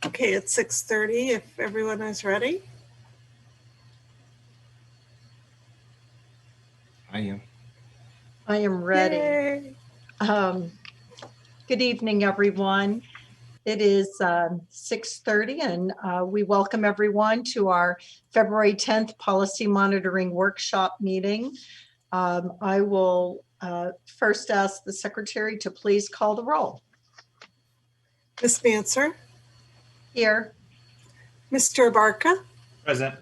Okay, it's 6:30 if everyone is ready. I am. I am ready. Yay. Good evening, everyone. It is 6:30 and we welcome everyone to our February 10th Policy Monitoring Workshop meeting. I will first ask the secretary to please call the roll. Ms. Manser, Here. Mr. Abarca, Present.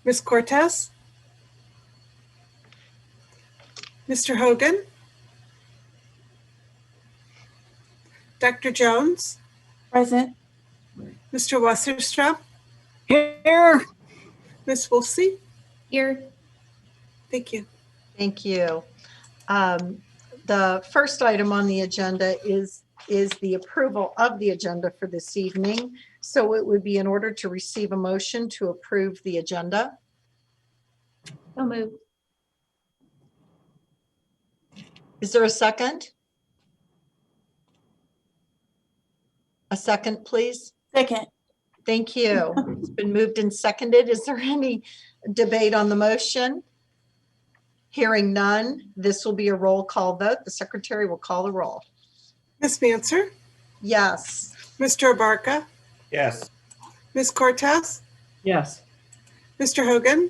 Ms. Cortez, Mr. Hogan, Dr. Jones, Present. Mr. Wasserstrom, Here. Ms. Wolfsey. Here. Thank you. Thank you. The first item on the agenda is the approval of the agenda for this evening. So it would be in order to receive a motion to approve the agenda. So moved. Is there a second? A second, please. Second. Thank you. It's been moved and seconded. Is there any debate on the motion? Hearing none, this will be a roll call vote. The secretary will call the roll. Ms. Manser, Yes. Mr. Abarca, Yes. Ms. Cortez, Yes. Mr. Hogan,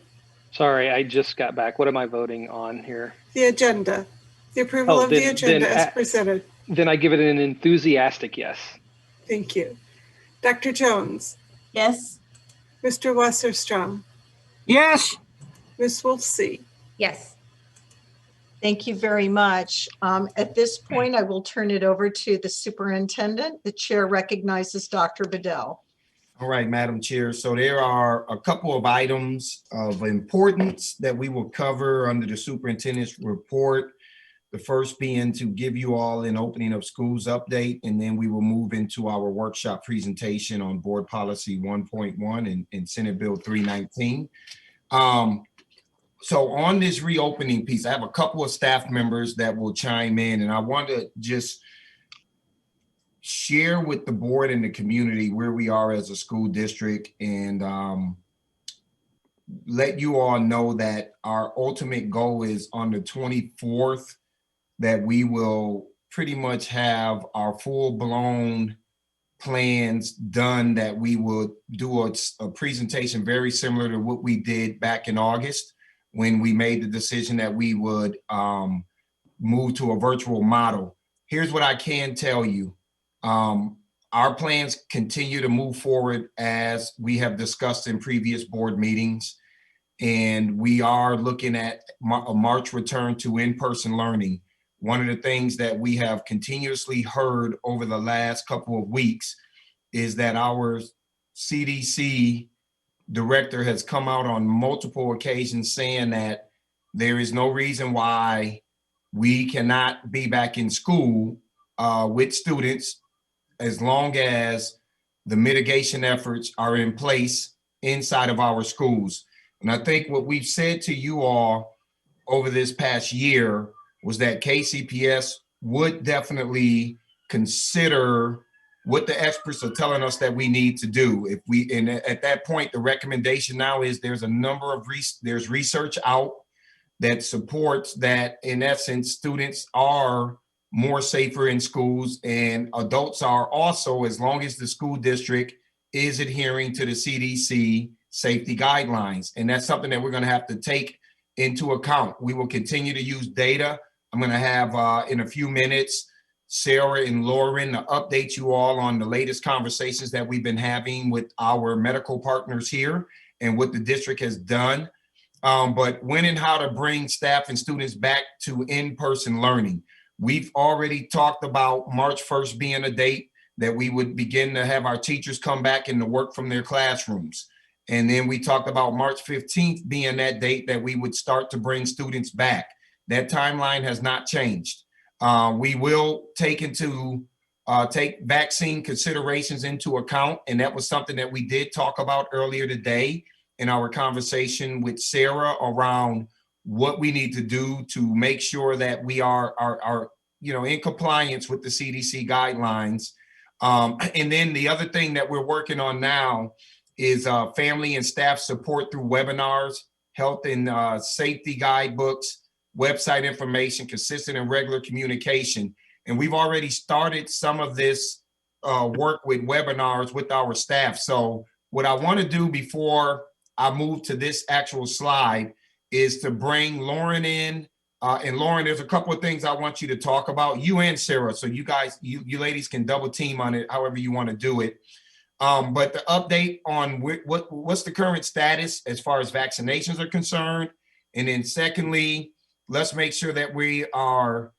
Sorry, I just got back. What am I voting on here? the agenda, the approval Oh, of the then- agenda then, as presented. Then I give it an enthusiastic yes. Thank you. Dr. Jones, Yes. Mr. Wasserstrom, Yes. Ms. Wolfsey. Yes. Thank you very much. At this point, I will turn it over to the superintendent. The chair recognizes Dr. Bedell. All right, Madam Chair. So there are a couple of items of importance that we will cover under the superintendent's report. The first being to give you all an opening of schools update, and then we will move into our workshop presentation on Board Policy 1.1 and Senate Bill 319. So on this reopening piece, I have a couple of staff members that will chime in, and I want to just share with the board and the community where we are as a school district, and let you all know that our ultimate goal is on the 24th that we will pretty much have our full-blown plans done, that we will do a presentation very similar to what we did back in August when we made the decision that we would move to a virtual model. Here's what I can tell you. Our plans continue to move forward as we have discussed in previous board meetings, and we are looking at a March return to in-person learning. One of the things that we have continuously heard over the last couple of weeks is that our CDC director has come out on multiple occasions saying that there is no reason why we cannot be back in school with students as long as the mitigation efforts are in place inside of our schools. And I think what we've said to you all over this past year was that KCPS would definitely consider what the experts are telling us that we need to do. If we, and at that point, the recommendation now is there's a number of, there's research out that supports that, in essence, students are more safer in schools, and adults are also, as long as the school district is adhering to the CDC safety guidelines. And that's something that we're going to have to take into account. We will continue to use data. I'm going to have in a few minutes Sarah and Lauren to update you all on the latest conversations that we've been having with our medical partners here and what the district has done. But when and how to bring staff and students back to in-person learning. We've already talked about March 1st being a date that we would begin to have our teachers come back and to work from their classrooms. And then we talked about March 15th being that date that we would start to bring students back. That timeline has not changed. We will take vaccine considerations into account. And that was something that we did talk about earlier today in our conversation with Sarah around what we need to do to make sure that we are in compliance with the CDC guidelines And then the other thing that we're working on now is family and staff support through webinars, health and safety guidebooks, website information, consistent and regular communication. And we've already started some of this work with webinars with our staff. So what I want to do before I move to this actual slide is to bring Lauren in. And Lauren, there's a couple of things I want you to talk about, you and Sarah. So you guys, you ladies can double team on it, however you want to do it. But the update on what's the current status as far as vaccinations are concerned. And then secondly, let's make sure that we are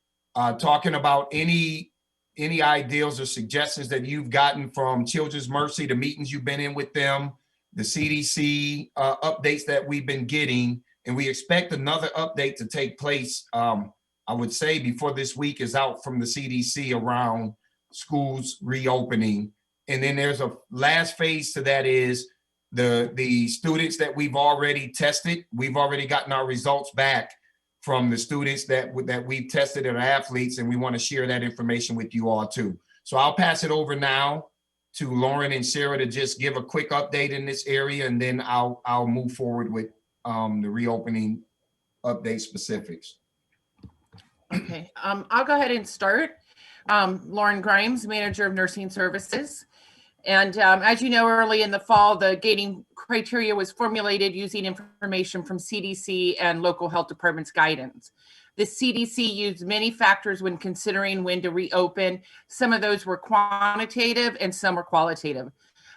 talking about any ideas or suggestions that you've gotten from Children's Mercy, the meetings you've been in with them, the CDC updates that we've been getting. And we expect another update to take place, I would say, before this week is out from the CDC around schools reopening. And then there's a last phase to that is the students that we've already tested. We've already gotten our results back from the students that we've tested and athletes, and we want to share that information with you all too. So I'll pass it over now to Lauren and Sarah to just give a quick update in this area, and then I'll move forward with the reopening update specifics. Okay, I'll go ahead and start. Lauren Grimes, Manager of Nursing Services. And as you know, early in the fall, the gating criteria was formulated using information from CDC and local health departments' guidance. The CDC used many factors when considering when to reopen. Some of those were quantitative and some were qualitative.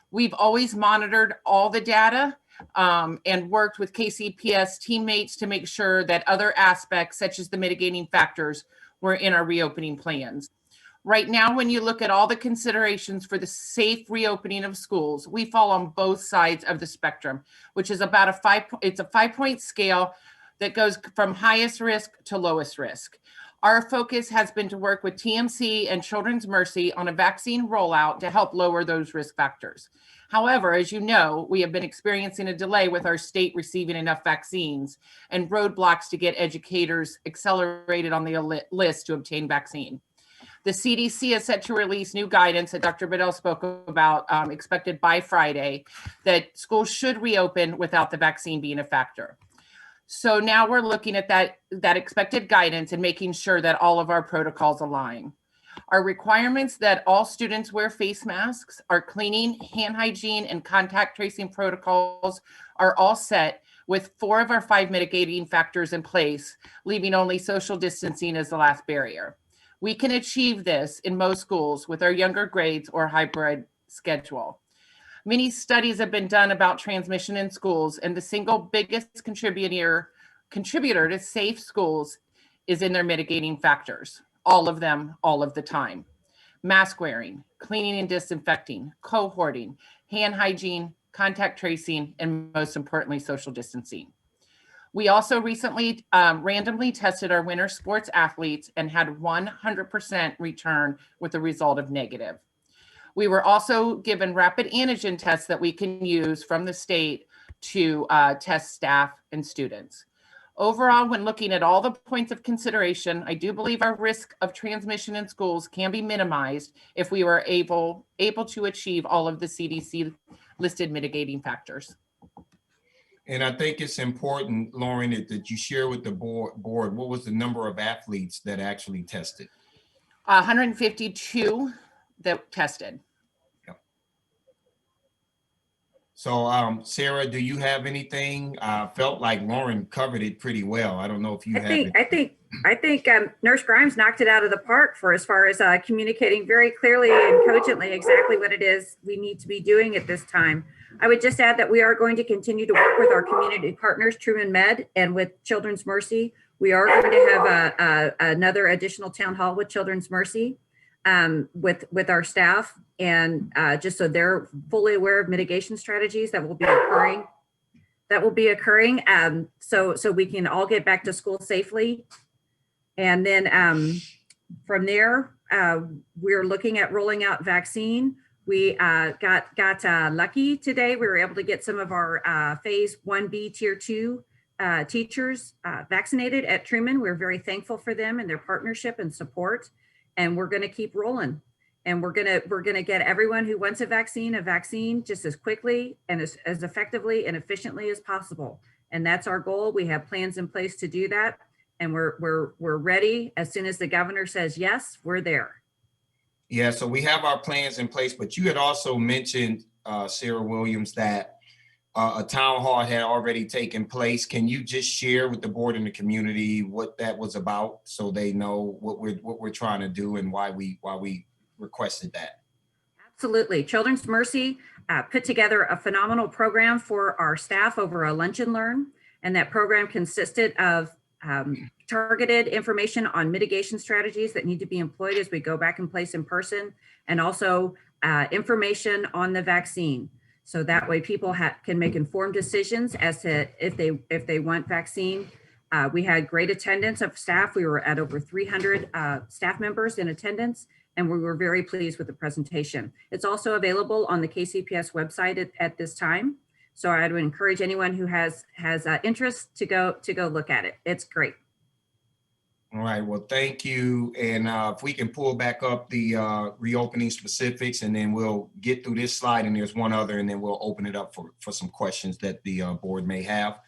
We've always monitored all the data and worked with KCPS teammates to make sure that other aspects, such as the mitigating factors, were in our reopening plans. Right now, when you look at all the considerations for the safe reopening of schools, we fall on both sides of the spectrum, which is about it's a 5-point scale that goes from highest risk to lowest risk. Our focus has been to work with TMC and Children's Mercy on a vaccine rollout to help lower those risk factors. However, as you know, we have been experiencing a delay with our state receiving enough vaccines and roadblocks to get educators accelerated on the list to obtain vaccine. The CDC is set to release new guidance that Dr. Bedell spoke about, expected by Friday, that schools should reopen without the vaccine being a factor. So now we're looking at that expected guidance and making sure that all of our protocols align. Our requirements that all students wear face masks, our cleaning, hand hygiene, and contact tracing protocols are all set with 4 of our 5 mitigating factors in place, leaving only social distancing as the last barrier. We can achieve this in most schools with our younger grades or hybrid schedule. Many studies have been done about transmission in schools, and the single biggest contributor to safe schools is in their mitigating factors. All of them, all of the time. Mask wearing, cleaning and disinfecting, cohorting, hand hygiene, contact tracing, and most importantly, social distancing. We also recently randomly tested our winter sports athletes and had 100% return with a result of negative. We were also given rapid antigen tests that we can use from the state to test staff and students. Overall, when looking at all the points of consideration, I do believe our risk of transmission in schools can be minimized if we were able to achieve all of the CDC listed mitigating factors. And I think it's important, Lauren, that you share with the board what was the number of athletes that actually tested? 152 that tested. Yep. So, Sarah, do you have anything? Felt like Lauren covered it pretty well. I don't know if you have it. I think Nurse Grimes knocked it out of the park for as far as communicating very clearly and cogently exactly what it is we need to be doing at this time. I would just add that we are going to continue to work with our community partners, Truman Med, and with Children's Mercy. We are going to have another additional town hall with Children's Mercy with our staff, and just so they're fully aware of mitigation strategies that will be occurring. So we can all get back to school safely. And then from there, we're looking at rolling out vaccine. We got lucky today. We were able to get some of our phase 1B tier 2 teachers vaccinated at Truman. We're very thankful for them and their partnership and support, and we're going to keep rolling. And we're gonna get everyone who wants a vaccine just as quickly and as effectively and efficiently as possible. And that's our goal. We have plans in place to do that. And we're ready. As soon as the governor says yes, we're there. Yeah, so we have our plans in place, but you had also mentioned, Sarah Williams, that a town hall had already taken place. Can you just share with the board and the community what that was about, so they know what we're trying to do and why we requested that? Absolutely. Children's Mercy put together a phenomenal program for our staff over a lunch and learn. And that program consisted of targeted information on mitigation strategies that need to be employed as we go back in place in person, and also information on the vaccine. So that way people can make informed decisions as to if they want vaccine. We had great attendance of staff. We were at over 300 staff members in attendance, and we were very pleased with the presentation. It's also available on the KCPS website at this time. So I would encourage anyone who has interest to go look at it. It's great. All right, well, thank you. And if we can pull back up the reopening specifics, and then we'll get through this slide, and there's one other, and then we'll open it up for some questions that the board may have.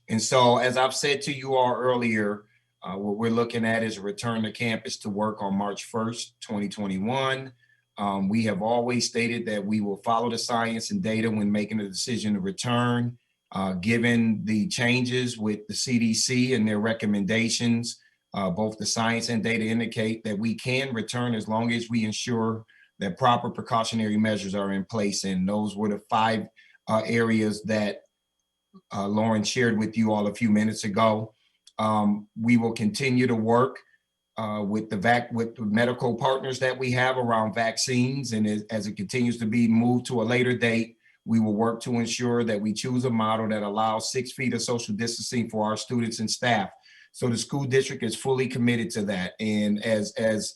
And so, as I've said to you all earlier, what we're looking at is a return to campus to work on March 1st, 2021. We have always stated that we will follow the science and data when making a decision to return. Given the changes with the CDC and their recommendations, both the science and data indicate that we can return as long as we ensure that proper precautionary measures are in place. And those were the 5 areas that Lauren shared with you all a few minutes ago. We will continue to work with the medical partners that we have around vaccines. And as it continues to be moved to a later date, we will work to ensure that we choose a model that allows 6 feet of social distancing for our students and staff. So the school district is fully committed to that. And as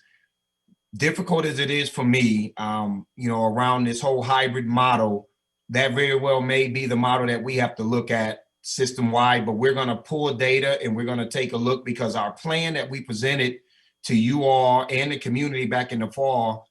difficult as it is for me, around this whole hybrid model, that very well may be the model that we have to look at system-wide, but we're gonna pull data and we're gonna take a look, because our plan that we presented to you all and the community back in the fall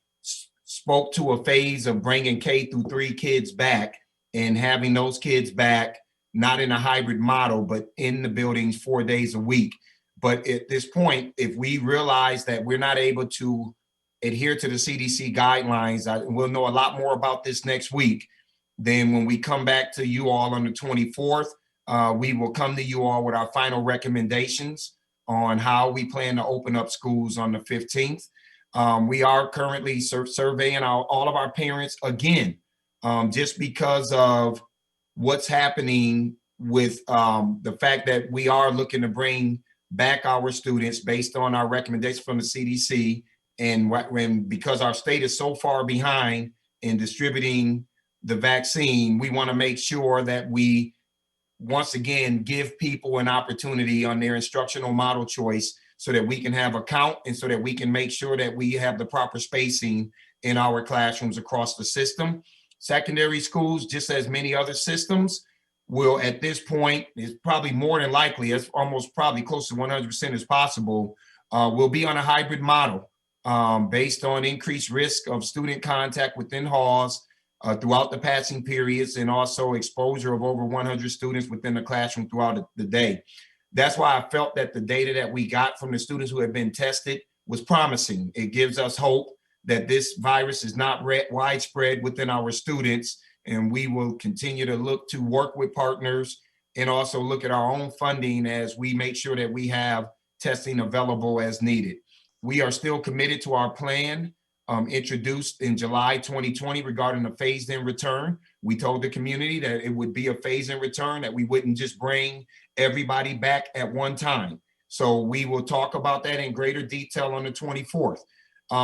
spoke to a phase of bringing K-3 kids back and having those kids back, not in a hybrid model, but in the buildings 4 days a week. But at this point, if we realize that we're not able to adhere to the CDC guidelines, we'll know a lot more about this next week. Then when we come back to you all on the 24th, we will come to you all with our final recommendations on how we plan to open up schools on the 15th. We are currently surveying all of our parents again, just because of what's happening with the fact that we are looking to bring back our students based on our recommendations from the CDC. And because our state is so far behind in distributing the vaccine, we want to make sure that we once again give people an opportunity on their instructional model choice, so that we can have a count and so that we can make sure that we have the proper spacing in our classrooms across the system. Secondary schools, just as many other systems, will at this point, is probably more than likely, it's almost probably close to 100% as possible, will be on a hybrid model based on increased risk of student contact within halls throughout the passing periods, and also exposure of over 100 students within the classroom throughout the day. That's why I felt that the data that we got from the students who have been tested was promising. It gives us hope that this virus is not widespread within our students, and we will continue to look to work with partners and also look at our own funding as we make sure that we have testing available as needed. We are still committed to our plan introduced in July 2020 regarding a phased-in return. We told the community that it would be a phased-in return, that we wouldn't just bring everybody back at one time. So we will talk about that in greater detail on the 24th.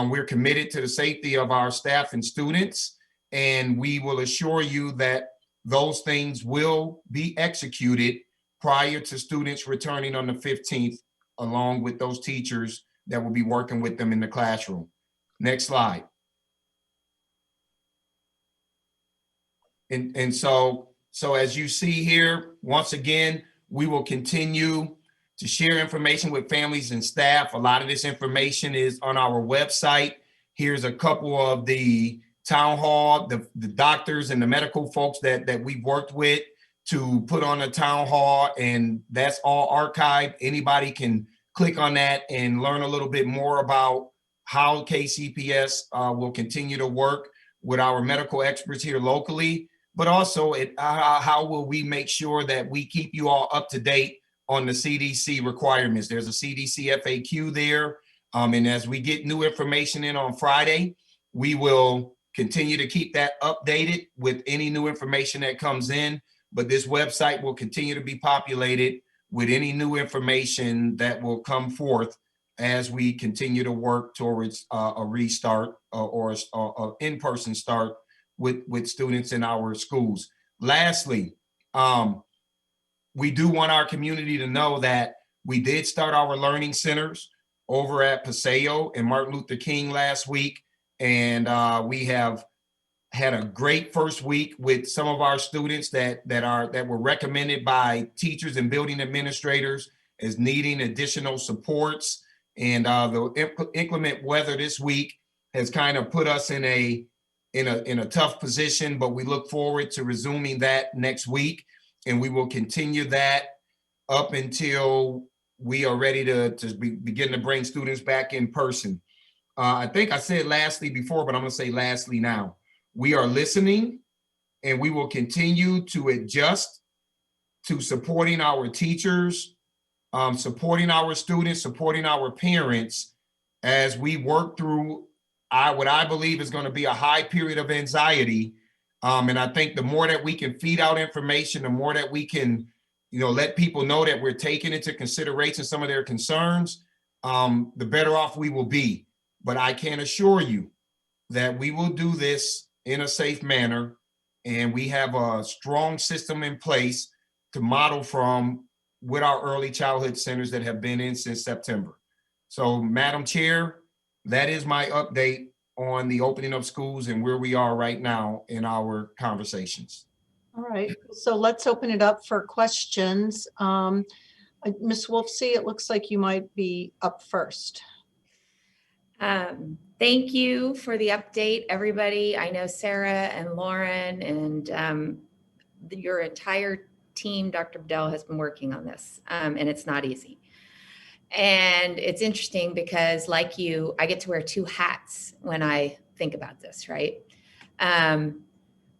We're committed to the safety of our staff and students, and we will assure you that those things will be executed prior to students returning on the 15th, along with those teachers that will be working with them in the classroom. Next slide. And so as you see here, once again, we will continue to share information with families and staff. A lot of this information is on our website. Here's a couple of the town hall, the doctors and the medical folks that we've worked with to put on a town hall, and that's all archived. Anybody can click on that and learn a little bit more about how KCPS will continue to work with our medical experts here locally, but also how will we make sure that we keep you all up to date on the CDC requirements. There's a CDC FAQ there. And as we get new information in on Friday, we will continue to keep that updated with any new information that comes in. But this website will continue to be populated with any new information that will come forth as we continue to work towards a restart or an in-person start with students in our schools. Lastly, we do want our community to know that we did start our learning centers over at Paseo and Martin Luther King last week. And we have had a great first week with some of our students that were recommended by teachers and building administrators as needing additional supports. And the inclement weather this week has kind of put us in a tough position, but we look forward to resuming that next week. And we will continue that up until we are ready to begin to bring students back in person. I think I said lastly before, but I'm gonna say lastly now. We are listening, and we will continue to adjust to supporting our teachers, supporting our students, supporting our parents as we work through what I believe is going to be a high period of anxiety. And I think the more that we can feed out information, the more that we can, let people know that we're taking into consideration some of their concerns, the better off we will be. But I can assure you that we will do this in a safe manner, and we have a strong system in place to model from with our early childhood centers that have been in since September. So, Madam Chair, that is my update on the opening of schools and where we are right now in our conversations. All right, so let's open it up for questions. Ms. Wolfsey, it looks like you might be up first. Thank you for the update, everybody. I know Sarah and Lauren and your entire team, Dr. Bedell, has been working on this, and it's not easy. And it's interesting because, like you, I get to wear two hats when I think about this, right?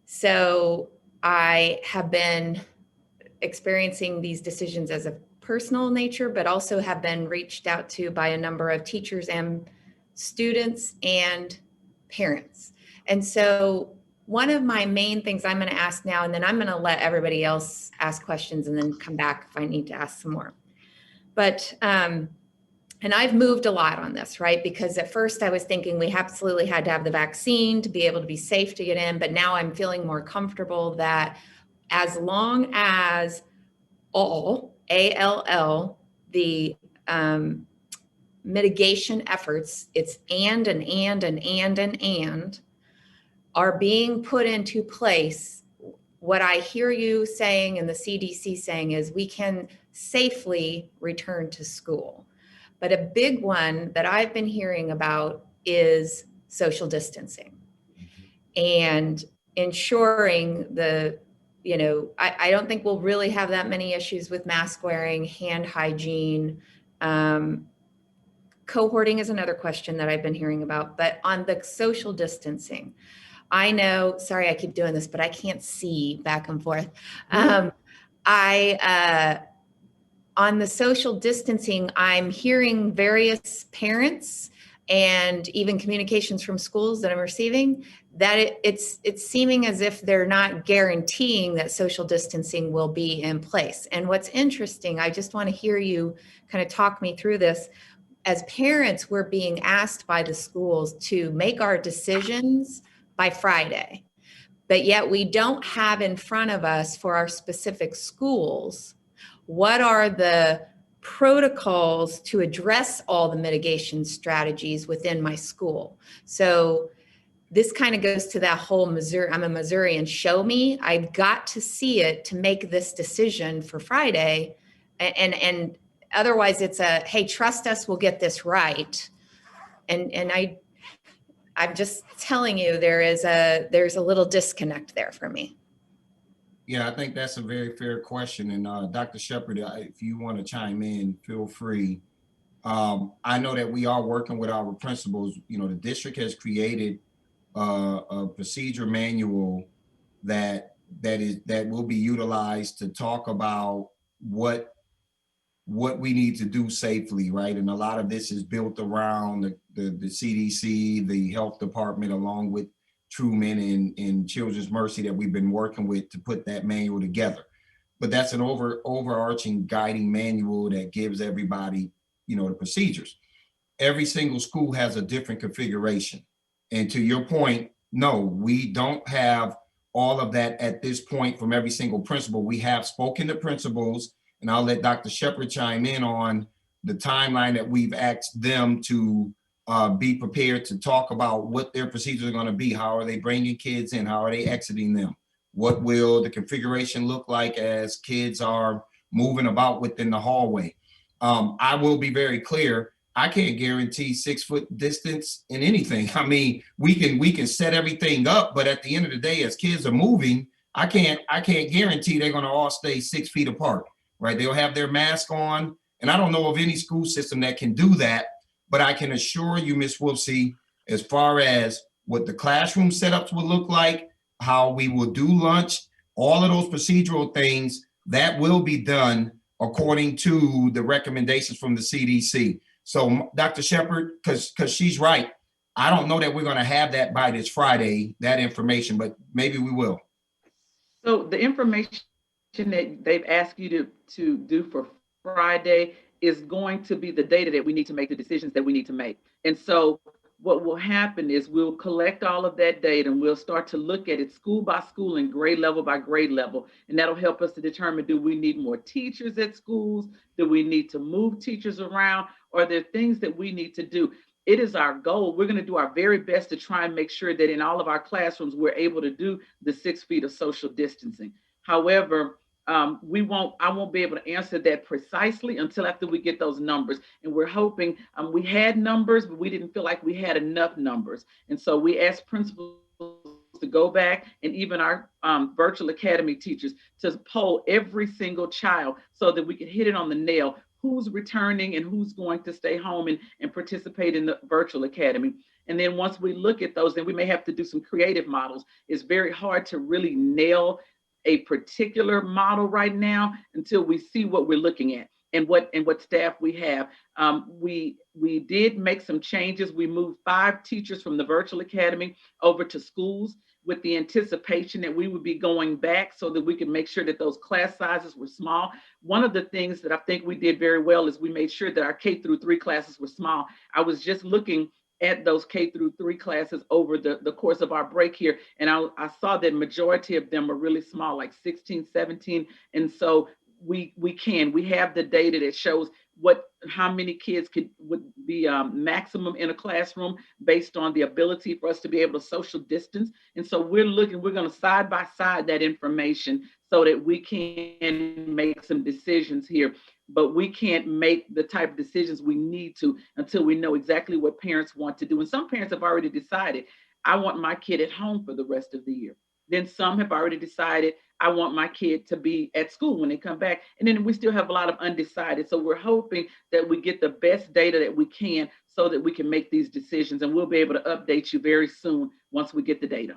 So I have been experiencing these decisions as a personal nature, but also have been reached out to by a number of teachers and students and parents. And so one of my main things I'm going to ask now, and then I'm going to let everybody else ask questions and then come back if I need to ask some more. But, and I've moved a lot on this, right? Because at first I was thinking we absolutely had to have the vaccine to be able to be safe to get in. But now I'm feeling more comfortable that as long as all, ALL, the mitigation efforts, it's and are being put into place. What I hear you saying and the CDC saying is we can safely return to school. But a big one that I've been hearing about is social distancing and ensuring I don't think we'll really have that many issues with mask wearing, hand hygiene. Cohorting is another question that I've been hearing about, but on the social distancing, I know, sorry, I keep doing this, but I can't see back and forth. On the social distancing, I'm hearing various parents and even communications from schools that I'm receiving that it's seeming as if they're not guaranteeing that social distancing will be in place. And what's interesting, I just want to hear you kind of talk me through this. As parents, we're being asked by the schools to make our decisions by Friday, but yet we don't have in front of us for our specific schools, what are the protocols to address all the mitigation strategies within my school? So this kind of goes to that whole Missouri, I'm a Missourian, show me, I've got to see it to make this decision for Friday. And otherwise it's a, hey, trust us, we'll get this right. And I'm just telling you, there's a little disconnect there for me. Yeah, I think that's a very fair question. And Dr. Shepherd, if you want to chime in, feel free. I know that we are working with our principals. You know, the district has created a procedure manual that will be utilized to talk about what we need to do safely, right? And a lot of this is built around the CDC, the health department, along with Truman and Children's Mercy that we've been working with to put that manual together. But that's an overarching guiding manual that gives everybody, you know, the procedures. Every single school has a different configuration. And to your point, no, we don't have all of that at this point from every single principal. We have spoken to principals, and I'll let Dr. Shepherd chime in on the timeline that we've asked them to be prepared to talk about what their procedures are going to be. How are they bringing kids in? How are they exiting them? What will the configuration look like as kids are moving about within the hallway? I will be very clear. I can't guarantee 6 foot distance in anything. I mean, we can set everything up, but at the end of the day, as kids are moving, I can't guarantee they're going to all stay 6 feet apart, right? They'll have their mask on, and I don't know of any school system that can do that. But I can assure you, Ms. Wolfsey, as far as what the classroom setups will look like, how we will do lunch, all of those procedural things, that will be done according to the recommendations from the CDC. So Dr. Shepherd, because she's right, I don't know that we're going to have that by this Friday, that information, but maybe we will. So the information that they've asked you to do for Friday is going to be the data that we need to make the decisions that we need to make. And so what will happen is we'll collect all of that data and we'll start to look at it school by school and grade level by grade level. And that'll help us to determine, do we need more teachers at schools? Do we need to move teachers around? Or are there things that we need to do? It is our goal. We're going to do our very best to try and make sure that in all of our classrooms, we're able to do the 6 feet of social distancing. However, I won't be able to answer that precisely until after we get those numbers. And we're hoping, we had numbers, but we didn't feel like we had enough numbers. And so we asked principals to go back, and even our virtual academy teachers, to poll every single child so that we could hit it on the nail. Who's returning and who's going to stay home and participate in the virtual academy. And then once we look at those, then we may have to do some creative models. It's very hard to really nail a particular model right now until we see what we're looking at and what staff we have. We did make some changes. We moved 5 teachers from the virtual academy over to schools with the anticipation that we would be going back so that we could make sure that those class sizes were small. One of the things that I think we did very well is we made sure that our K-3 classes were small. I was just looking at those K-3 classes over the course of our break here. And I saw that majority of them are really small, like 16, 17. And so we have the data that shows how many kids would be maximum in a classroom based on the ability for us to be able to social distance. And so we're going to side by side that information so that we can make some decisions here. But we can't make the type of decisions we need to until we know exactly what parents want to do. And some parents have already decided, I want my kid at home for the rest of the year. Then some have already decided, I want my kid to be at school when they come back. And then we still have a lot of undecided. So we're hoping that we get the best data that we can so that we can make these decisions. And we'll be able to update you very soon once we get the data.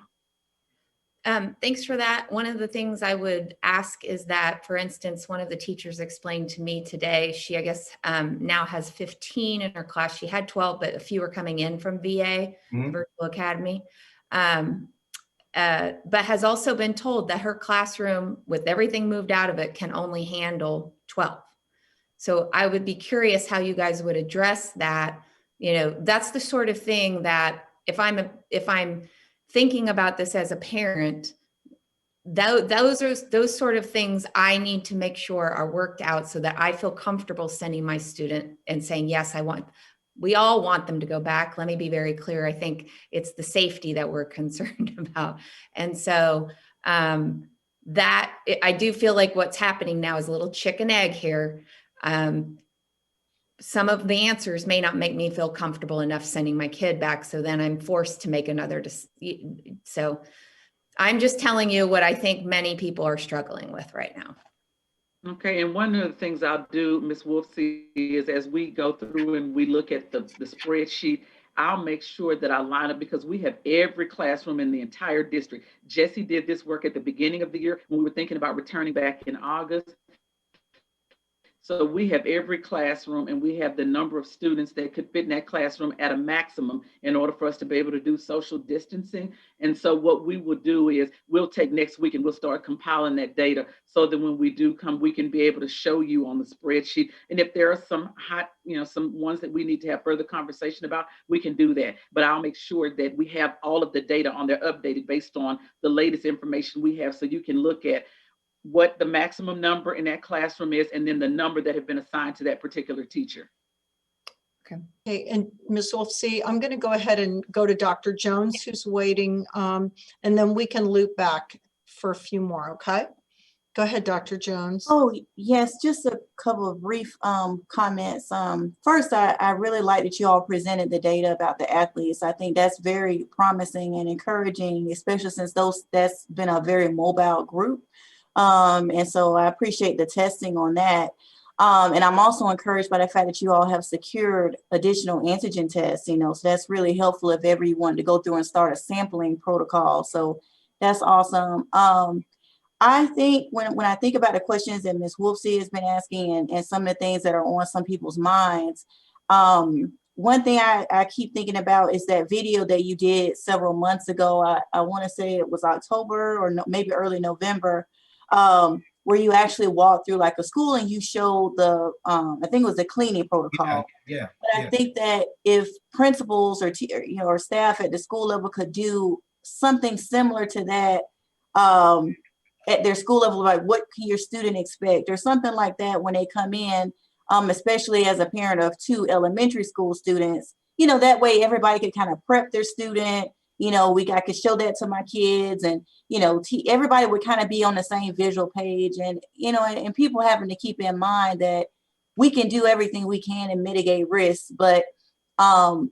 Thanks for that. One of the things I would ask is that, for instance, one of the teachers explained to me today, she, I guess, now has 15 in her class. She had 12, but a few are coming in from VA, Virtual Academy, but has also been told that her classroom, with everything moved out of it, can only handle 12. So I would be curious how you guys would address that. You know, that's the sort of thing that if I'm thinking about this as a parent, those sort of things I need to make sure are worked out so that I feel comfortable sending my student and saying, yes, we all want them to go back. Let me be very clear. I think it's the safety that we're concerned about. And so I do feel like what's happening now is a little chicken egg here. some of the answers may not make me feel comfortable enough sending my kid back. So then I'm forced to make another. So I'm just telling you what I think many people are struggling with right now. Okay, and one of the things I'll do, Ms. Wolfsey, is as we go through and we look at the spreadsheet, I'll make sure that I line up, because we have every classroom in the entire district. Jesse did this work at the beginning of the year when we were thinking about returning back in August. So we have every classroom, and we have the number of students that could fit in that classroom at a maximum in order for us to be able to do social distancing. And so what we will do is we'll take next week and we'll start compiling that data so that when we do come, we can be able to show you on the spreadsheet. And if there are some hot, some ones that we need to have further conversation about, we can do that. But I'll make sure that we have all of the data on there updated based on the latest information we have, so you can look at what the maximum number in that classroom is, and then the number that have been assigned to that particular teacher. Okay, and Ms. Wolfsey, I'm going to go ahead and go to Dr. Jones, who's waiting, and then we can loop back for a few more, okay? Go ahead, Dr. Jones. Oh, yes, just a couple of brief comments. First, I really like that you all presented the data about the athletes. I think that's very promising and encouraging, especially since that's been a very mobile group. And so I appreciate the testing on that. And I'm also encouraged by the fact that you all have secured additional antigen tests, so that's really helpful if ever you wanted to go through and start a sampling protocol. So that's awesome. I think when I think about the questions that Ms. Wolfsey has been asking and some of the things that are on some people's minds, one thing I keep thinking about is that video that you did several months ago. I want to say it was October or maybe early November, where you actually walked through like a school and you showed the, I think it was the cleaning protocol. Yeah. But I think that if principals or or staff at the school level could do something similar to that at their school level, like what can your student expect or something like that when they come in, especially as a parent of 2 elementary school students, that way everybody could kind of prep their student. I could show that to my kids, and, everybody would kind of be on the same visual page, and, and people having to keep in mind that we can do everything we can and mitigate risks, but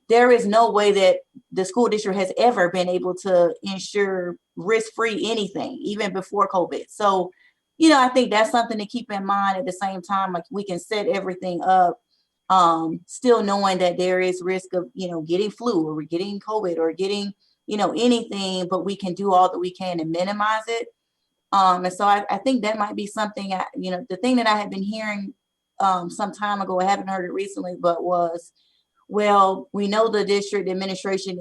there is no way that the school district has ever been able to ensure risk-free anything, even before COVID. So, I think that's something to keep in mind. At the same time, like, we can set everything up, still knowing that there is risk of, getting flu or getting COVID or getting, anything, but we can do all that we can to minimize it. And so I think that might be something, the thing that I had been hearing some time ago, I haven't heard it recently, but was, well, we know the district administration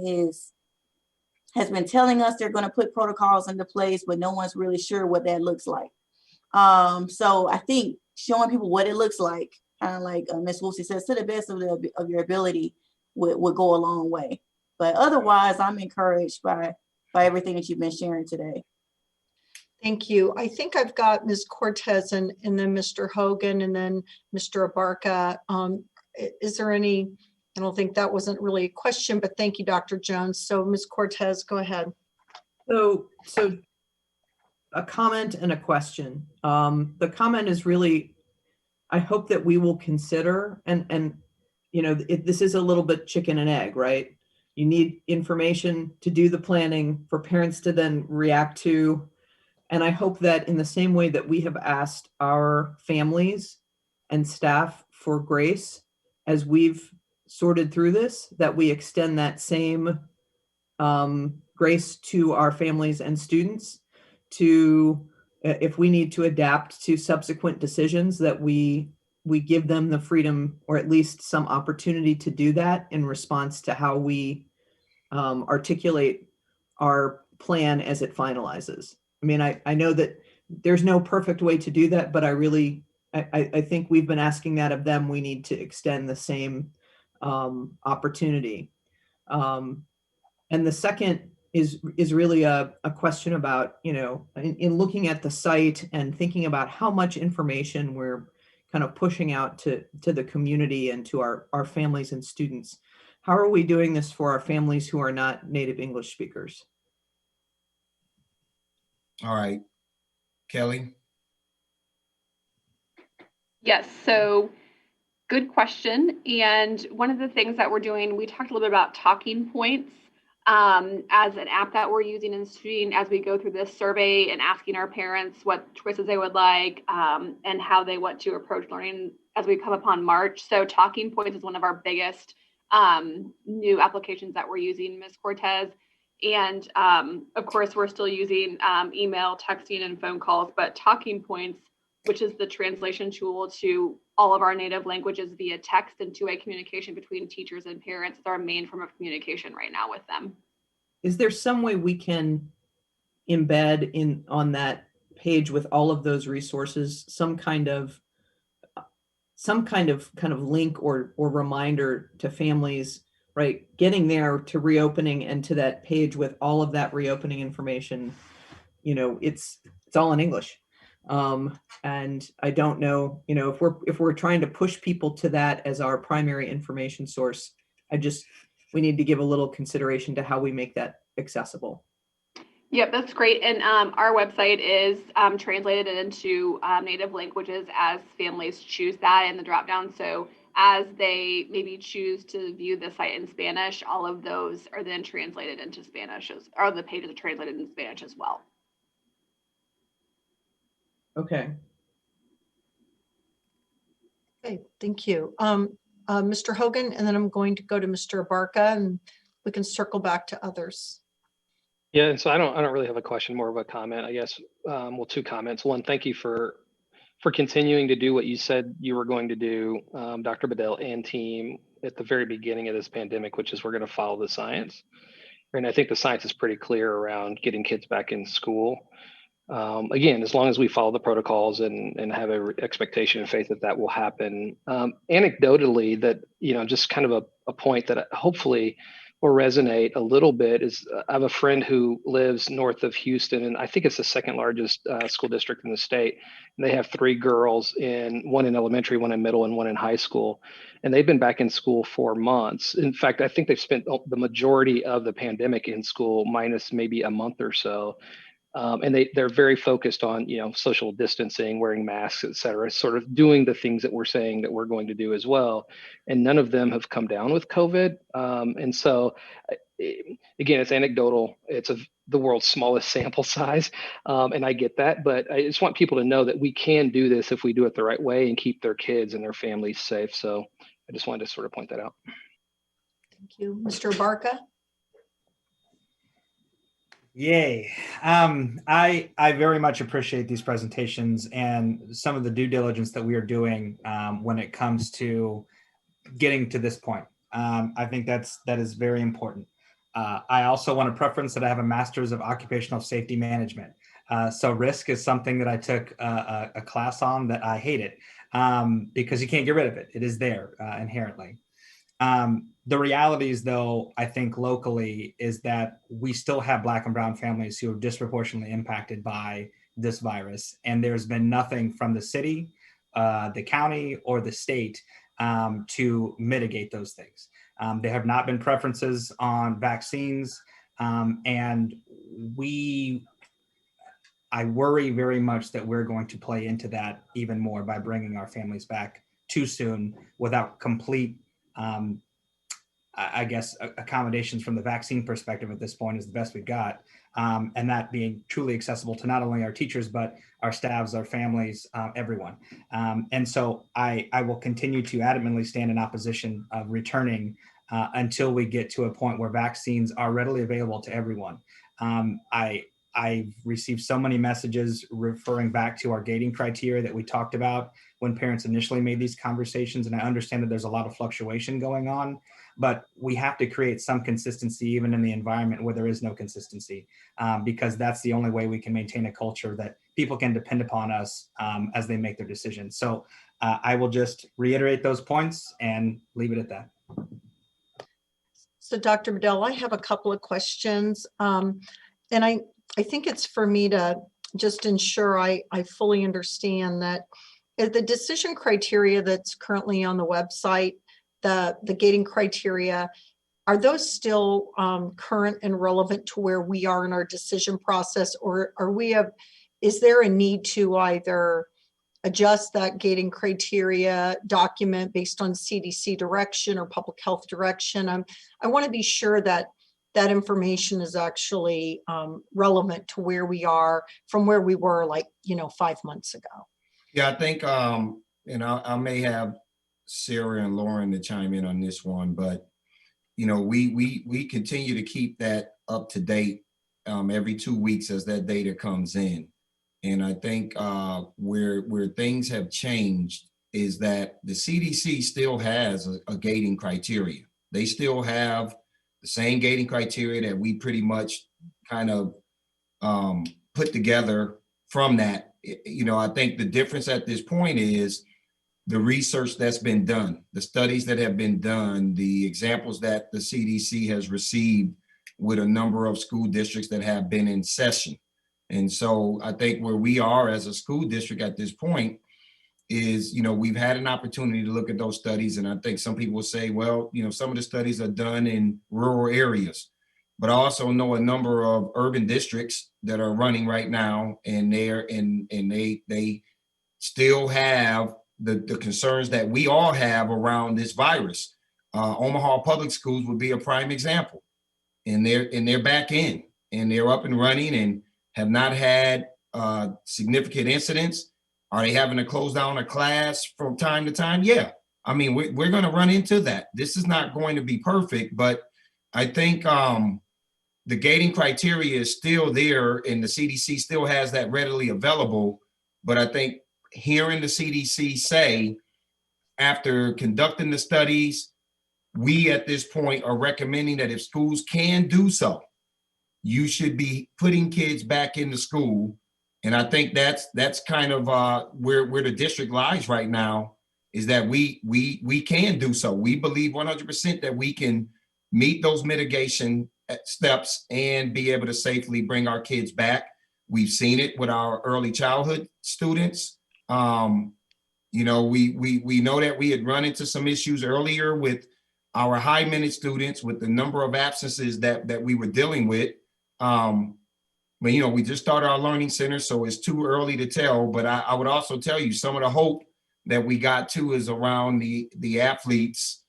has been telling us they're going to put protocols into place, but no one's really sure what that looks like. So I think showing people what it looks like, kind of like Ms. Wolfsey says, to the best of your ability would go a long way. But otherwise, I'm encouraged by everything that you've been sharing today. Thank you. I think I've got Ms. Cortez and then Mr. Hogan and then Mr. Abarca. Is there any, I don't think that wasn't really a question, but thank you, Dr. Jones. So Ms. Cortez, go ahead. So a comment and a question. The comment is really, I hope that we will consider, and this is a little bit chicken and egg, right? You need information to do the planning for parents to then react to. And I hope that in the same way that we have asked our families and staff for grace as we've sorted through this, that we extend that same grace to our families and students to, if we need to adapt to subsequent decisions, that we give them the freedom or at least some opportunity to do that in response to how we articulate our plan as it finalizes. I mean, I know that there's no perfect way to do that, but I think we've been asking that of them. We need to extend the same opportunity. And the second is really a question about, in looking at the site and thinking about how much information we're kind of pushing out to the community and to our families and students. How are we doing this for our families who are not native English speakers? All right, Kelly. Yes, so Good question. And one of the things that we're doing, we talked a little bit about talking points as an app that we're using and streaming as we go through this survey and asking our parents what choices they would like and how they want to approach learning as we come upon March. So talking points is one of our biggest new applications that we're using, Ms. Cortez. And of course, we're still using email, texting, and phone calls, but talking points, which is the translation tool to all of our native languages via text and two-way communication between teachers and parents, is our main form of communication right now with them. Is there some way we can embed in on that page with all of those resources, some kind of link or reminder to families, right? Getting there to reopening and to that page with all of that reopening information, it's all in English. And I don't know, if we're trying to push people to that as our primary information source, we need to give a little consideration to how we make that accessible. Yep, that's great. And our website is translated into native languages as families choose that in the dropdown. So as they maybe choose to view the site in Spanish, all of those are then translated into Spanish, or the pages are translated in Spanish as well. Okay. Okay, thank you. Mr. Hogan, and then I'm going to go to Mr. Abarca, and we can circle back to others. Yeah, and so I don't really have a question, more of a comment, I guess. Well, two comments. One, thank you for continuing to do what you said you were going to do, Dr. Bedell and team, at the very beginning of this pandemic, which is we're going to follow the science. And I think the science is pretty clear around getting kids back in school. Again, as long as we follow the protocols and have an expectation and faith that that will happen. Anecdotally, that, just kind of a point that hopefully will resonate a little bit is I have a friend who lives north of Houston, and I think it's the second largest school district in the state. And they have 3 girls, one in elementary, one in middle, and one in high school. And they've been back in school for months. In fact, I think they've spent the majority of the pandemic in school, minus maybe a month or so. And they're very focused on, social distancing, wearing masks, et cetera, sort of doing the things that we're saying that we're going to do as well. And none of them have come down with COVID. And so, again, it's anecdotal. It's the world's smallest sample size. And I get that, but I just want people to know that we can do this if we do it the right way and keep their kids and their families safe. So I just wanted to sort of point that out. Thank you. Mr. Abarca? Yay. I very much appreciate these presentations and some of the due diligence that we are doing when it comes to getting to this point. I think that is very important. I also want to preference that I have a master's of occupational safety management. So risk is something that I took a class on that I hated because you can't get rid of it. It is there inherently. The realities, though, I think locally is that we still have Black and brown families who are disproportionately impacted by this virus. And there's been nothing from the city, the county, or the state to mitigate those things. There have not been preferences on vaccines. And I worry very much that we're going to play into that even more by bringing our families back too soon without complete I guess accommodations from the vaccine perspective at this point is the best we've got. And that being truly accessible to not only our teachers, but our staffs, our families, everyone. And so I will continue to adamantly stand in opposition of returning until we get to a point where vaccines are readily available to everyone. I've received so many messages referring back to our gating criteria that we talked about when parents initially made these conversations. And I understand that there's a lot of fluctuation going on, but we have to create some consistency even in the environment where there is no consistency, because that's the only way we can maintain a culture that people can depend upon us as they make their decisions. So I will just reiterate those points and leave it at that. So Dr. Bedell, I have a couple of questions. And I think it's for me to just ensure I fully understand that the decision criteria that's currently on the website, the gating criteria, are those still current and relevant to where we are in our decision process, or is there a need to either adjust that gating criteria document based on CDC direction or public health direction. I want to be sure that that information is actually relevant to where we are from where we were 5 months ago. Yeah, I think, I may have Sarah and Lauren to chime in on this one, but, we continue to keep that up to date every 2 weeks as that data comes in. And I think where things have changed is that the CDC still has a gating criteria. They still have the same gating criteria that we pretty much kind of put together from that. I think the difference at this point is the research that's been done, the studies that have been done, the examples that the CDC has received with a number of school districts that have been in session. And so I think where we are as a school district at this point is, we've had an opportunity to look at those studies. And I think some people will say, well, some of the studies are done in rural areas, but I also know a number of urban districts that are running right now, and they still have the concerns that we all have around this virus. Omaha Public Schools would be a prime example. And they're back in, and they're up and running and have not had significant incidents. Are they having to close down a class from time to time? Yeah. I mean, we're going to run into that. This is not going to be perfect, but I think the gating criteria is still there, and the CDC still has that readily available. But I think hearing the CDC say, after conducting the studies, we at this point are recommending that if schools can do so, you should be putting kids back into school. And I think that's kind of where the district lies right now, is that we can do so. We believe 100% that we can meet those mitigation steps and be able to safely bring our kids back. We've seen it with our early childhood students. We know that we had run into some issues earlier with our high minute students with the number of absences that we were dealing with. But, we just started our learning center, so it's too early to tell. But I would also tell you some of the hope that we got to is around the athletes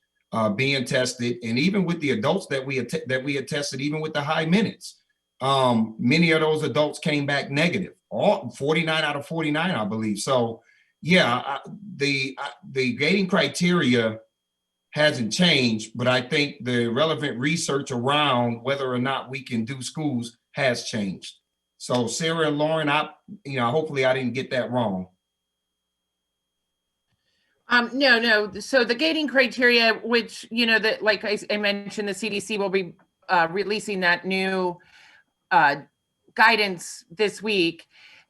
being tested, and even with the adults that we had tested, even with the high minutes. Many of those adults came back negative, all 49 out of 49, I believe. So yeah, the gating criteria hasn't changed, but I think the relevant research around whether or not we can do schools has changed. So Sarah and Lauren, hopefully I didn't get that wrong. No. So the gating criteria, which, that, like I mentioned, the CDC will be releasing that new guidance this week.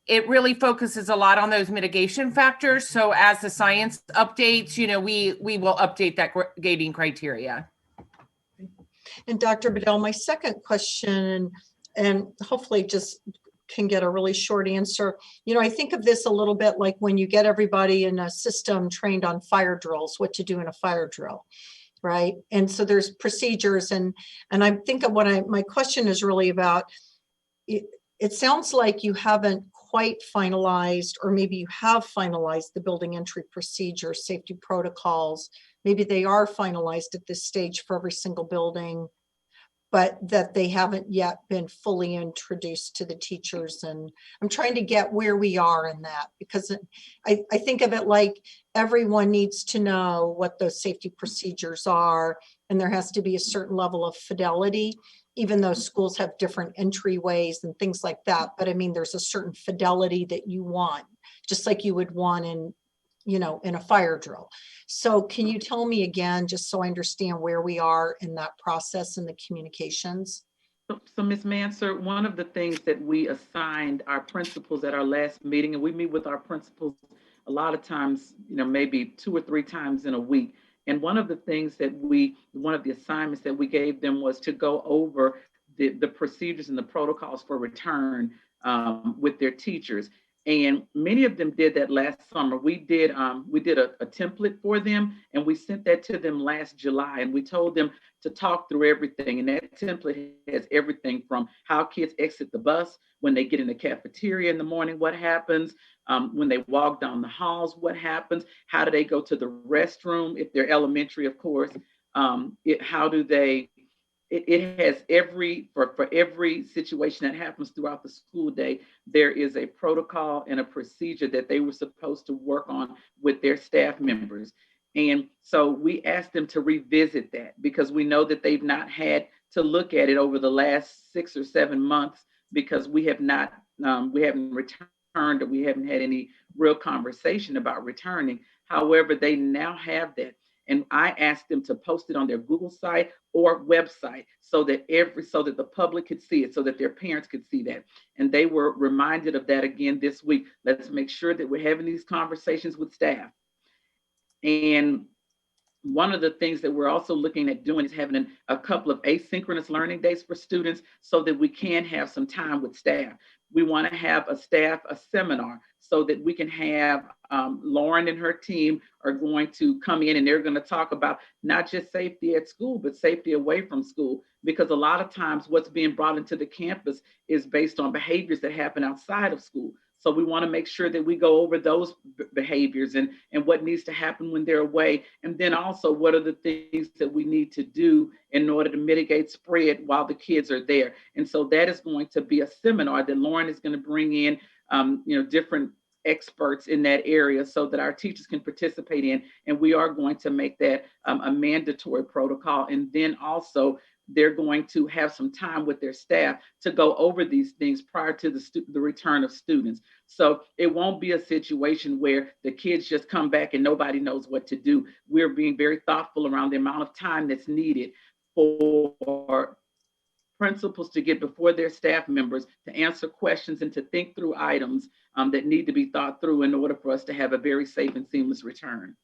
It really focuses a lot on those mitigation factors. So as the science updates, we will update that gating criteria. And Dr. Bedell, my second question, and hopefully just can get a really short answer. I think of this a little bit like when you get everybody in a system trained on fire drills, what to do in a fire drill, right? And so there's procedures, and I think of my question is really about, it sounds like you haven't quite finalized, or maybe you have finalized the building entry procedure, safety protocols. Maybe they are finalized at this stage for every single building, but that they haven't yet been fully introduced to the teachers. And I'm trying to get where we are in that, because I think of it like everyone needs to know what those safety procedures are, and there has to be a certain level of fidelity, even though schools have different entryways and things like that. But I mean, there's a certain fidelity that you want, just like you would want in a fire drill. So can you tell me again, just so I understand where we are in that process and the communications? So Ms. Mansur, one of the things that we assigned our principals at our last meeting, and we meet with our principals a lot of times, maybe 2 or 3 times in a week. And one of the things that one of the assignments that we gave them was to go over the procedures and the protocols for return with their teachers. And many of them did that last summer. We did a template for them, and we sent that to them last July. And we told them to talk through everything. And that template has everything from how kids exit the bus, when they get in the cafeteria in the morning, what happens, when they walk down the halls, what happens, how do they go to the restroom, if they're elementary, of course, how do they, it has for every situation that happens throughout the school day, there is a protocol and a procedure that they were supposed to work on with their staff members. And so we asked them to revisit that, because we know that they've not had to look at it over the last 6 or 7 months, because we haven't returned, or we haven't had any real conversation about returning. However, they now have that. And I asked them to post it on their Google site or website so that the public could see it, so that their parents could see that. And they were reminded of that again this week. Let's make sure that we're having these conversations with staff. And one of the things that we're also looking at doing is having a couple of asynchronous learning days for students, so that we can have some time with staff. We want to have a seminar, so that we can have Lauren and her team are going to come in, and they're going to talk about not just safety at school, but safety away from school. Because a lot of times what's being brought into the campus is based on behaviors that happen outside of school. So we want to make sure that we go over those behaviors and what needs to happen when they're away. And then also, what are the things that we need to do in order to mitigate spread while the kids are there. And so that is going to be a seminar that Lauren is going to bring in, different experts in that area, so that our teachers can participate in. And we are going to make that a mandatory protocol. And then also, they're going to have some time with their staff to go over these things prior to the return of students. So it won't be a situation where the kids just come back and nobody knows what to do. We're being very thoughtful around the amount of time that's needed for principals to get before their staff members, to answer questions and to think through items that need to be thought through in order for us to have a very safe and seamless return.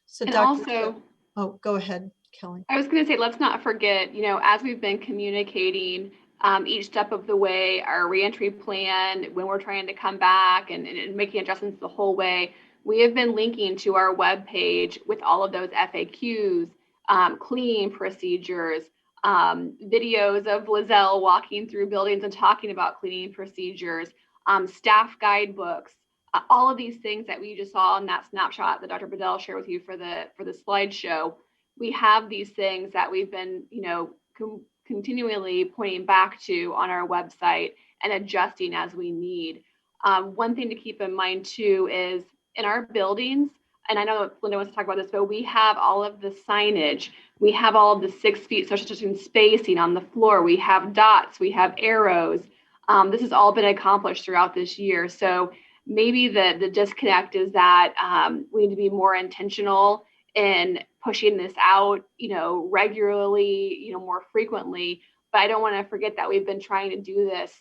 So And Dr. also, Oh, go ahead, Kelly. I was going to say, let's not forget, as we've been communicating each step of the way, our reentry plan, when we're trying to come back and making adjustments the whole way, we have been linking to our webpage with all of those FAQs, cleaning procedures, videos of Lizelle walking through buildings and talking about cleaning procedures, staff guidebooks, all of these things that we just saw in that snapshot that Dr. Bedell shared with you for the slideshow. We have these things that we've been, continually pointing back to on our website and adjusting as we need. One thing to keep in mind too is in our buildings, and I know Linda wants to talk about this, but we have all of the signage. We have all of the 6 feet social distancing spacing on the floor. We have dots, we have arrows. This has all been accomplished throughout this year. So maybe the disconnect is that we need to be more intentional in pushing this out, regularly, more frequently. But I don't want to forget that we've been trying to do this,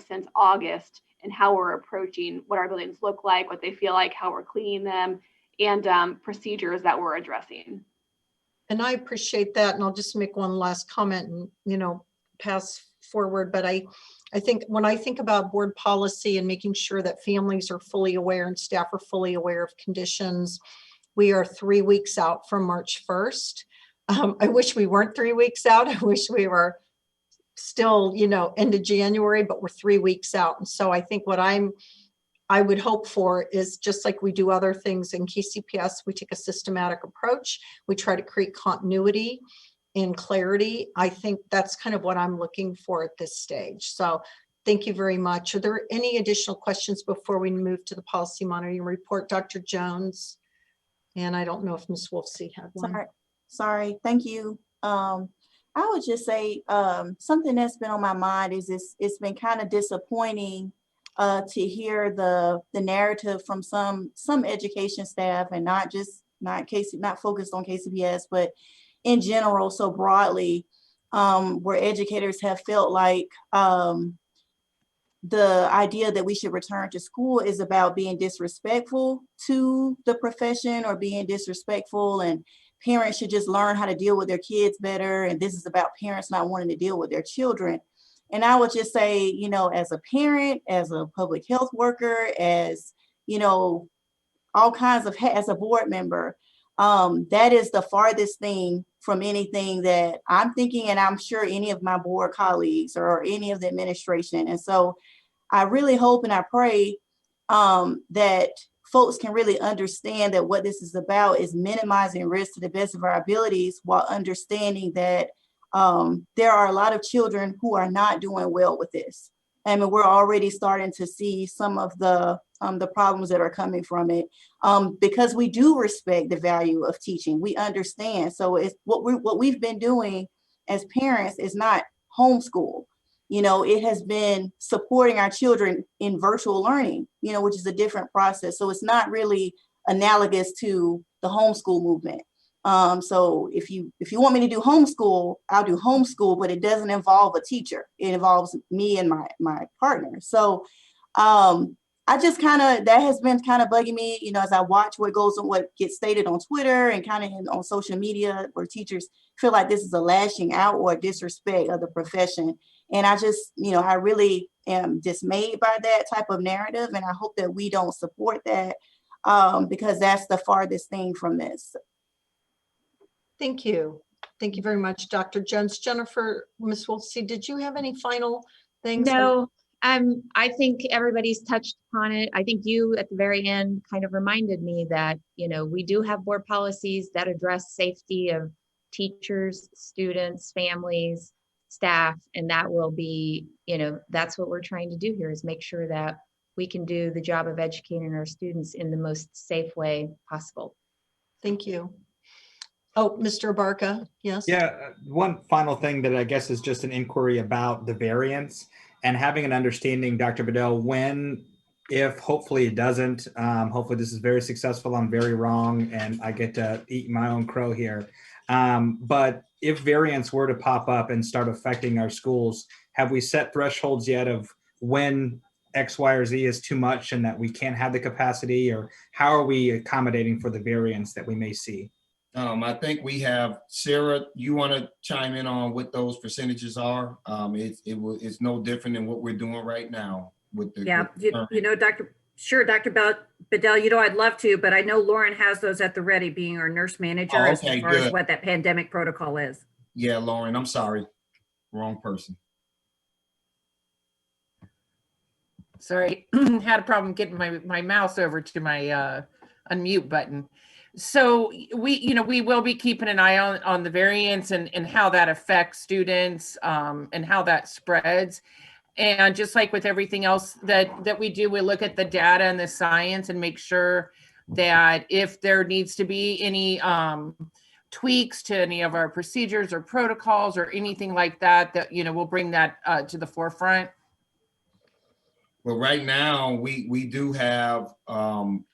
since August, and how we're approaching what our buildings look like, what they feel like, how we're cleaning them, and procedures that we're addressing. And I appreciate that. And I'll just make one last comment and, pass forward. But I think when I think about board policy and making sure that families are fully aware and staff are fully aware of conditions, we are 3 weeks out from March 1st. I wish we weren't 3 weeks out. I wish we were still, end of January, but we're 3 weeks out. And so I think what I would hope for is, just like we do other things in KCPS, we take a systematic approach. We try to create continuity and clarity. I think that's kind of what I'm looking for at this stage. So thank you very much. Are there any additional questions before we move to the policy monitoring report? Dr. Jones? And I don't know if Ms. Wolfsey had one. Sorry. Thank you. I would just say something that's been on my mind is it's been kind of disappointing to hear the narrative from some education staff, and not focused on KCPS, but in general, so broadly, where educators have felt like the idea that we should return to school is about being disrespectful to the profession, or being disrespectful, and parents should just learn how to deal with their kids better. And this is about parents not wanting to deal with their children. And I would just say, you know, as a parent, as a public health worker, as, you know, all kinds of, as a board member, that is the farthest thing from anything that I'm thinking, and I'm sure any of my board colleagues or any of the administration. And so I really hope and I pray that folks can really understand that what this is about is minimizing risk to the best of our abilities, while understanding that there are a lot of children who are not doing well with this. I mean, we're already starting to see some of the problems that are coming from it, because we do respect the value of teaching. We understand. So it's what we've been doing as parents is not homeschool. You know, it has been supporting our children in virtual learning, you know, which is a different process. So it's not really analogous to the homeschool movement. So if you want me to do homeschool, I'll do homeschool, but it doesn't involve a teacher. It involves me and my partner. So I just that has been kind of bugging me, you know, as I watch what goes on, what gets stated on Twitter and kind of on social media, where teachers feel like this is a lashing out or a disrespect of the profession. And I just, you know, I really am dismayed by that type of narrative. And I hope that we don't support that, because that's the farthest thing from this. Thank you. Thank you very much, Dr. Jones. Jennifer, Ms. Wolfsey, did you have any final things? No, I think everybody's touched upon it. I think you at the very end kind of reminded me that, you know, we do have board policies that address safety of teachers, students, families, staff, and that will be, you know, that's what we're trying to do here, is make sure that we can do the job of educating our students in the most safe way possible. Thank you. Oh, Mr. Abarca, yes? Yeah, one final thing that I guess is just an inquiry about the variance and having an understanding, Dr. Bedell, when, if hopefully it doesn't, hopefully this is very successful, I'm very wrong, and I get to eat my own crow here. But if variants were to pop up and start affecting our schools, have we set thresholds yet of when X, Y, or Z is too much and that we can't have the capacity, or how are we accommodating for the variants that we may see? I think we have, Sarah, you want to chime in on what those percentages are? It's no different than what we're doing right now with the— Yeah, you know, Dr. Bedell, you know, I'd love to, but I know Lauren has those at the ready, being our nurse manager, Oh, as okay, far good. as what that pandemic protocol is. Yeah, Lauren, I'm sorry. Wrong person. Sorry, had a problem getting my mouse over to my unmute button. So we will be keeping an eye on the variants and how that affects students, and how that spreads. And just like with everything else that we do, we look at the data and the science and make sure that if there needs to be any tweaks to any of our procedures or protocols or anything like that, we'll bring that to the forefront. Well, right now, we do have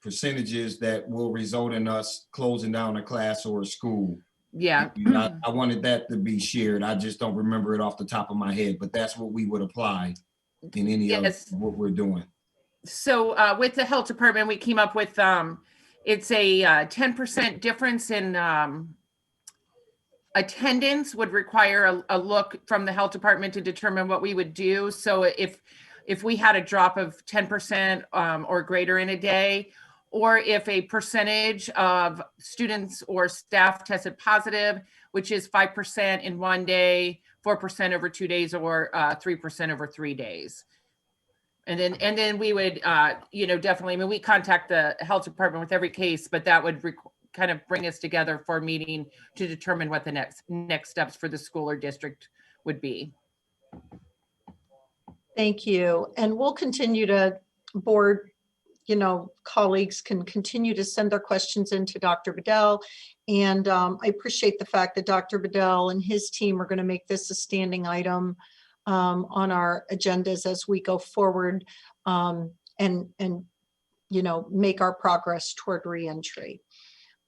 percentages that will result in us closing down a class or a school. Yeah. I wanted that to be shared. I just don't remember it off the top of my head, but that's what we would apply in any of what we're doing. So with the health department, we came up with, it's a 10% difference in attendance would require a look from the health department to determine what we would do. So if we had a drop of 10% or greater in a day, or if a percentage of students or staff tested positive, which is 5% in one day, 4% over 2 days, or 3% over 3 days. And then we would, definitely, I mean, we contact the health department with every case, but that would kind of bring us together for a meeting to determine what the next steps for the school or district would be. Thank you. And we'll continue to board, colleagues can continue to send their questions into Dr. Bedell. And I appreciate the fact that Dr. Bedell and his team are going to make this a standing item on our agendas as we go forward, and make our progress toward reentry.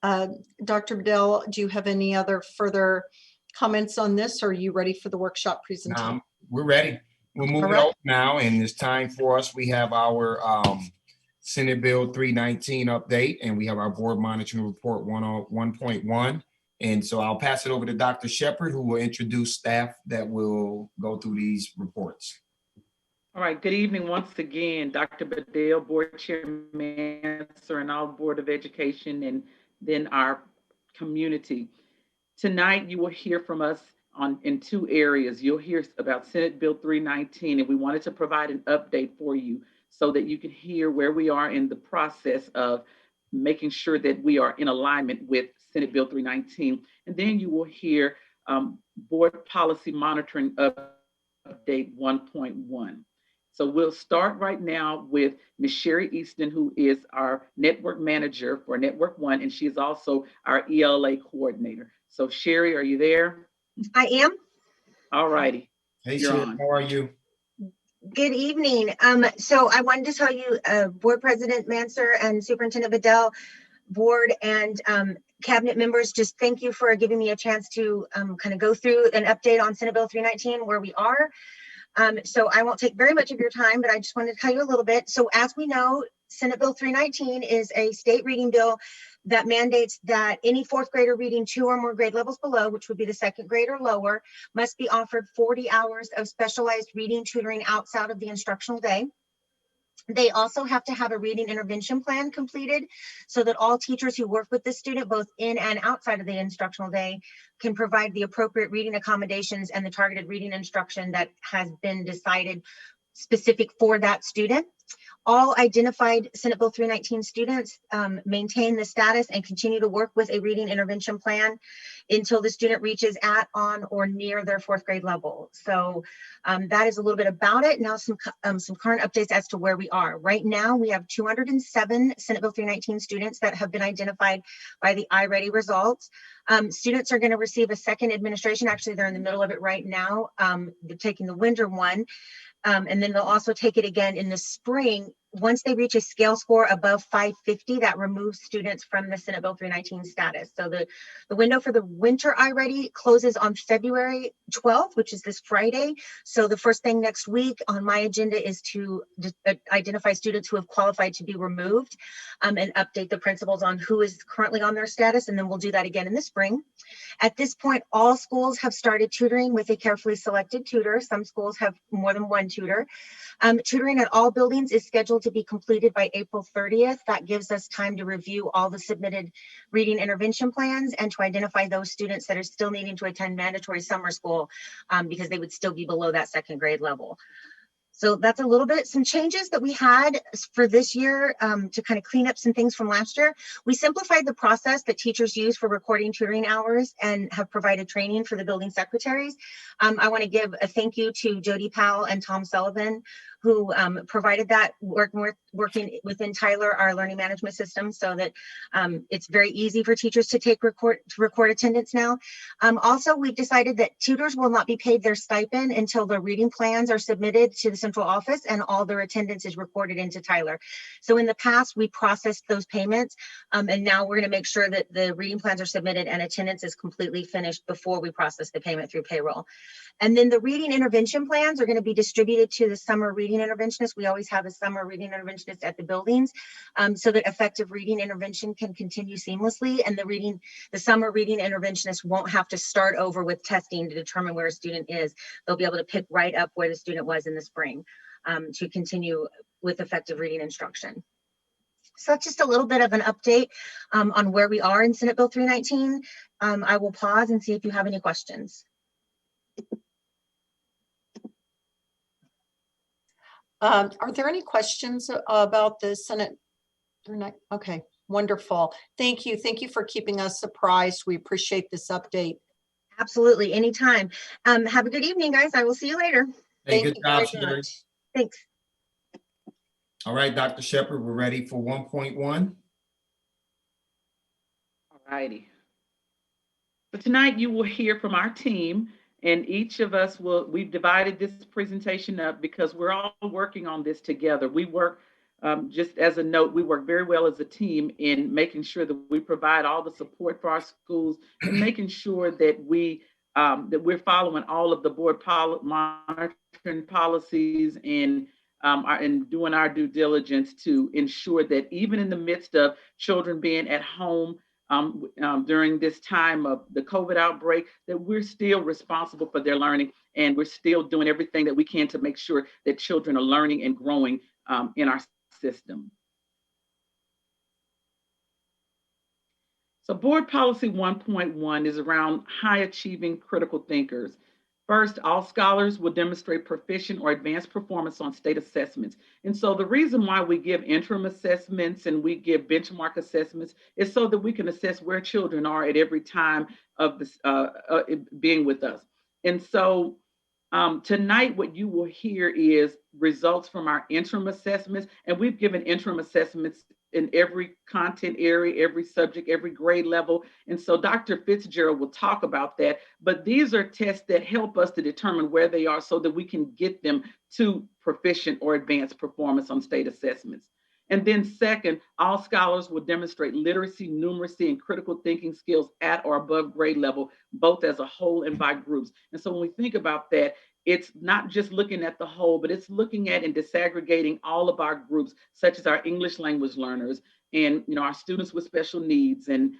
Dr. Bedell, do you have any other further comments on this, or are you ready for the workshop presentation? We're ready. We're moving on now, and it's time for us. We have our Senate Bill 319 update, and we have our board monitoring report 101.1. And so I'll pass it over to Dr. Shepherd, who will introduce staff that will go through these reports. All right, good evening once again, Dr. Bedell, Board Chairman, and all Board of Education, and then our community. Tonight, you will hear from us in two areas. You'll hear about Senate Bill 319, and we wanted to provide an update for you so that you can hear where we are in the process of making sure that we are in alignment with Senate Bill 319. And then you will hear Board Policy Monitoring Update 1.1. So we'll start right now with Ms. Sherry Easton, who is our network manager for Network One, and she is also our ELA coordinator. So Sherry, are you there? I am. All righty. Hey, Sherry, how are you? Good evening. So I wanted to tell you, Board President Manser and Superintendent Bedell, Board and Cabinet members, just thank you for giving me a chance to kind of go through an update on Senate Bill 319, where we are. So I won't take very much of your time, but I just wanted to tell you a little bit. So as we know, Senate Bill 319 is a state reading bill that mandates that any fourth grader reading 2 or more grade levels below, which would be the second grade or lower, must be offered 40 hours of specialized reading tutoring outside of the instructional day. They also have to have a reading intervention plan completed so that all teachers who work with the student, both in and outside of the instructional day, can provide the appropriate reading accommodations and the targeted reading instruction that has been decided specific for that student. All identified Senate Bill 319 students maintain the status and continue to work with a reading intervention plan until the student reaches at, on, or near their fourth grade level. So that is a little bit about it. Now some current updates as to where we are. Right now, we have 207 Senate Bill 319 students that have been identified by the iReady results. Students are going to receive a second administration. Actually, they're in the middle of it right now. They're taking the winter one. And then they'll also take it again in the spring. Once they reach a scale score above 550, that removes students from the Senate Bill 319 status. So the window for the winter iReady closes on February 12th, which is this Friday. So the first thing next week on my agenda is to identify students who have qualified to be removed and update the principals on who is currently on their status. And then we'll do that again in the spring. At this point, all schools have started tutoring with a carefully selected tutor. Some schools have more than one tutor. Tutoring at all buildings is scheduled to be completed by April 30th. That gives us time to review all the submitted reading intervention plans and to identify those students that are still needing to attend mandatory summer school because they would still be below that second grade level. So that's a little bit, some changes that we had for this year to kind of clean up some things from last year. We simplified the process that teachers use for recording tutoring hours and have provided training for the building secretaries. I want to give a thank you to Jody Powell and Tom Sullivan, who provided that, working within Tyler, our learning management system, so that it's very easy for teachers to record attendance now. Also, we've decided that tutors will not be paid their stipend until the reading plans are submitted to the central office and all their attendance is recorded into Tyler. So in the past, we processed those payments, and now we're going to make sure that the reading plans are submitted and attendance is completely finished before we process the payment through payroll. And then the reading intervention plans are going to be distributed to the summer reading interventionists. We always have a summer reading interventionist at the buildings so that effective reading intervention can continue seamlessly. And the summer reading interventionist won't have to start over with testing to determine where a student is. They'll be able to pick right up where the student was in the spring to continue with effective reading instruction. So that's just a little bit of an update on where we are in Senate Bill 319. I will pause and see if you have any questions. Are there any questions about the Senate? Okay, wonderful. Thank you. Thank you for keeping us apprised. We appreciate this update. Absolutely, anytime. Have a good evening, guys. I will see you later. Hey, good job, Sherry. Thanks. All right, Dr. Shepherd, we're ready for 1.1. All righty. So tonight you will hear from our team, and each of us we've divided this presentation up because we're all working on this together. We work, just as a note, we work very well as a team in making sure that we provide all the support for our schools and making sure that we're following all of the board monitoring policies and doing our due diligence to ensure that even in the midst of children being at home during this time of the COVID outbreak, that we're still responsible for their learning, and we're still doing everything that we can to make sure that children are learning and growing in our system. So board policy 1.1 is around high achieving critical thinkers. First, all scholars will demonstrate proficient or advanced performance on state assessments. And so the reason why we give interim assessments and we give benchmark assessments is so that we can assess where children are at every time of this being with us. And so tonight, what you will hear is results from our interim assessments, and we've given interim assessments in every content area, every subject, every grade level. And so Dr. Fitzgerald will talk about that, but these are tests that help us to determine where they are so that we can get them to proficient or advanced performance on state assessments. And then second, all scholars will demonstrate literacy, numeracy, and critical thinking skills at or above grade level, both as a whole and by groups. And so when we think about that, it's not just looking at the whole, but it's looking at and disaggregating all of our groups, such as our English language learners and our students with special needs, and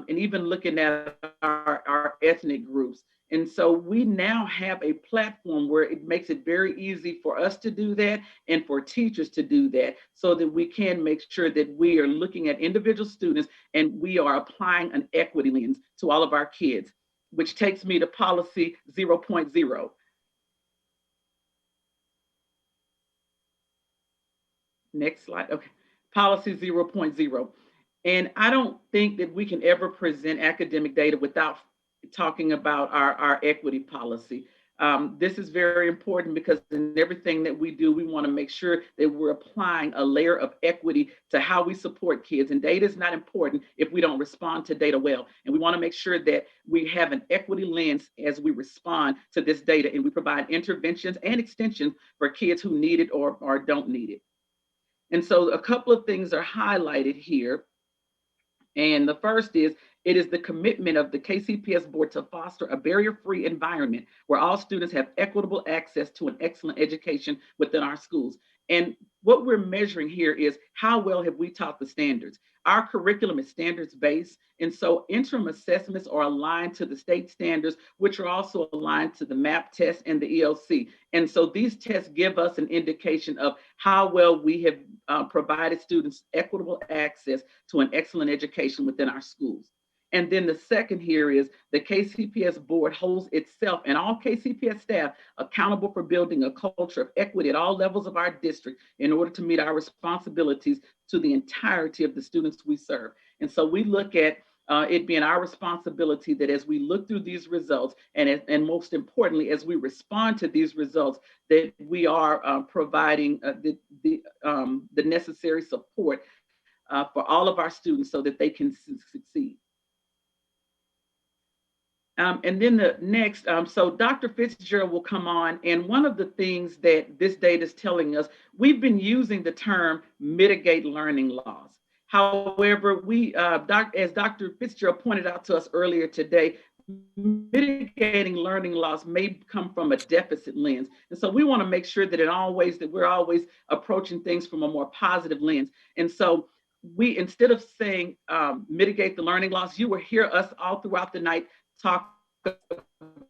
even looking at our ethnic groups. And so we now have a platform where it makes it very easy for us to do that and for teachers to do that, so that we can make sure that we are looking at individual students and we are applying an equity lens to all of our kids, which takes me to policy 0.0. Next slide. Okay. Policy 0.0. And I don't think that we can ever present academic data without talking about our equity policy. This is very important because in everything that we do, we want to make sure that we're applying a layer of equity to how we support kids. And data is not important if we don't respond to data well. And we want to make sure that we have an equity lens as we respond to this data, and we provide interventions and extensions for kids who need it or don't need it. And so a couple of things are highlighted here. And the first is, it is the commitment of the KCPS board to foster a barrier-free environment where all students have equitable access to an excellent education within our schools. And what we're measuring here is how well have we taught the standards. Our curriculum is standards-based, and so interim assessments are aligned to the state standards, which are also aligned to the MAP test and the ELC. And so these tests give us an indication of how well we have provided students equitable access to an excellent education within our schools. And then the second here is the KCPS board holds itself and all KCPS staff accountable for building a culture of equity at all levels of our district in order to meet our responsibilities to the entirety of the students we serve. And so we look at it being our responsibility that as we look through these results, and most importantly, as we respond to these results, that we are providing the necessary support for all of our students so that they can succeed. And then the next, so Dr. Fitzgerald will come on, and one of the things that this data is telling us, we've been using the term mitigate learning loss. However, as Dr. Fitzgerald pointed out to us earlier today, mitigating learning loss may come from a deficit lens. And so we want to make sure that we're always approaching things from a more positive lens. And so instead of saying mitigate the learning loss, you will hear us all throughout the night talk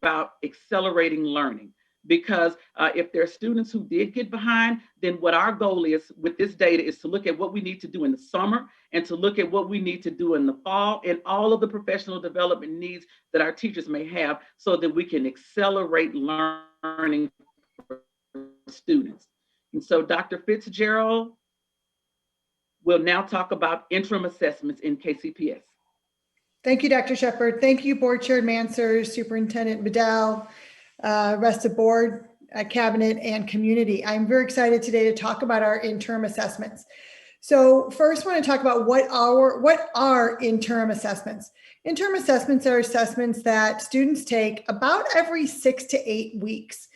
about accelerating learning, because if there are students who did get behind, then what our goal is with this data is to look at what we need to do in the summer and to look at what we need to do in the fall and all of the professional development needs that our teachers may have so that we can accelerate learning for students. And so Dr. Fitzgerald will now talk about interim assessments in KCPS. Thank you, Dr. Shepard. Thank you, Board Chair Manser, Superintendent Bedell, rest of board, cabinet, and community. I'm very excited today to talk about our interim assessments. So first, I want to talk about what are interim assessments. Interim assessments are assessments that students take about every 6 to 8 weeks.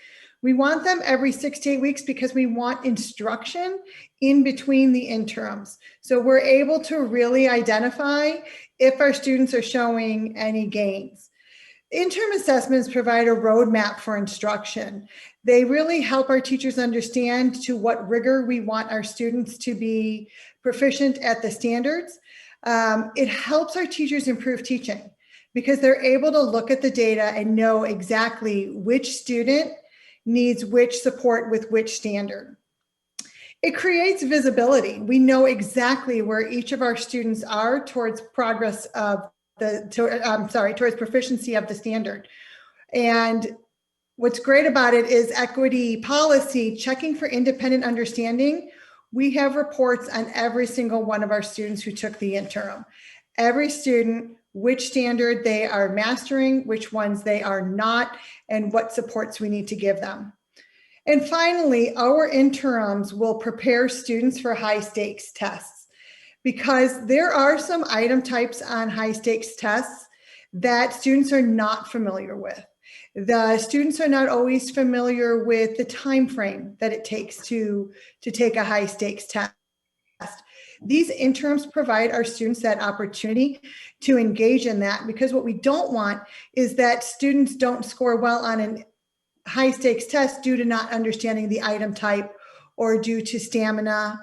We want them every 6 to 8 weeks because we want instruction in between the interims. So we're able to really identify if our students are showing any gains. Interim assessments provide a roadmap for instruction. They really help our teachers understand to what rigor we want our students to be proficient at the standards. It helps our teachers improve teaching because they're able to look at the data and know exactly which student needs which support with which standard. It creates visibility. We know exactly where each of our students are towards progress of towards proficiency of the standard. And what's great about it is equity policy, checking for independent understanding. We have reports on every single one of our students who took the interim. Every student, which standard they are mastering, which ones they are not, and what supports we need to give them. And finally, our interims will prepare students for high stakes tests because there are some item types on high stakes tests that students are not familiar with. The students are not always familiar with the time frame that it takes to take a high stakes test. These interims provide our students that opportunity to engage in that, because what we don't want is that students don't score well on an high stakes test due to not understanding the item type or due to stamina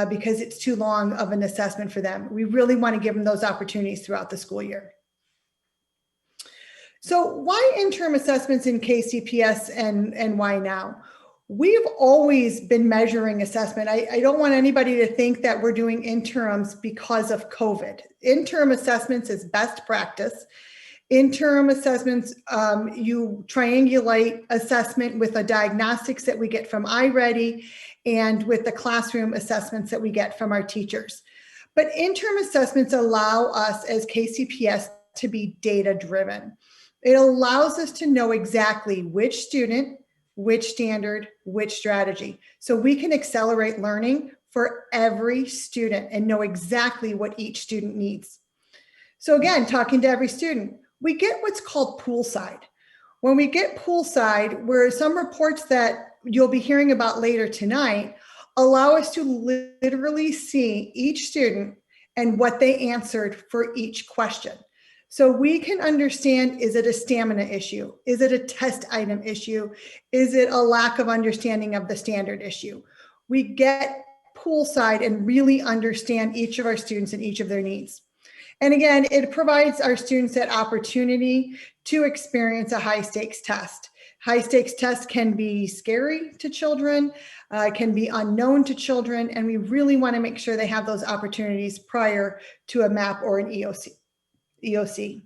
because it's too long of an assessment for them. We really want to give them those opportunities throughout the school year. So why interim assessments in KCPS and why now? We've always been measuring assessment. I don't want anybody to think that we're doing interims because of COVID. Interim assessments is best practice. Interim assessments, you triangulate assessment with the diagnostics that we get from iReady and with the classroom assessments that we get from our teachers. But interim assessments allow us as KCPS to be data driven. It allows us to know exactly which student, which standard, which strategy. So we can accelerate learning for every student and know exactly what each student needs. So again, talking to every student, we get what's called poolside. When we get poolside, where some reports that you'll be hearing about later tonight allow us to literally see each student and what they answered for each question. So we can understand, is it a stamina issue? Is it a test item issue? Is it a lack of understanding of the standard issue? We get poolside and really understand each of our students and each of their needs. And again, it provides our students that opportunity to experience a high stakes test. High stakes tests can be scary to children, can be unknown to children, and we really want to make sure they have those opportunities prior to a MAP or an EOC.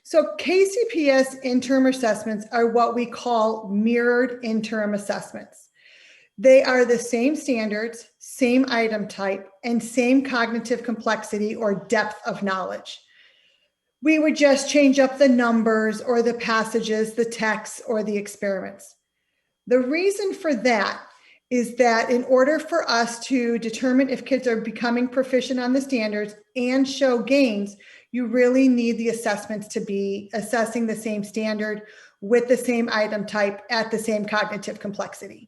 So KCPS interim assessments are what we call mirrored interim assessments. They are the same standards, same item type, and same cognitive complexity or depth of knowledge. We would just change up the numbers or the passages, the texts, or the experiments. The reason for that is that in order for us to determine if kids are becoming proficient on the standards and show gains, you really need the assessments to be assessing the same standard with the same item type at the same cognitive complexity.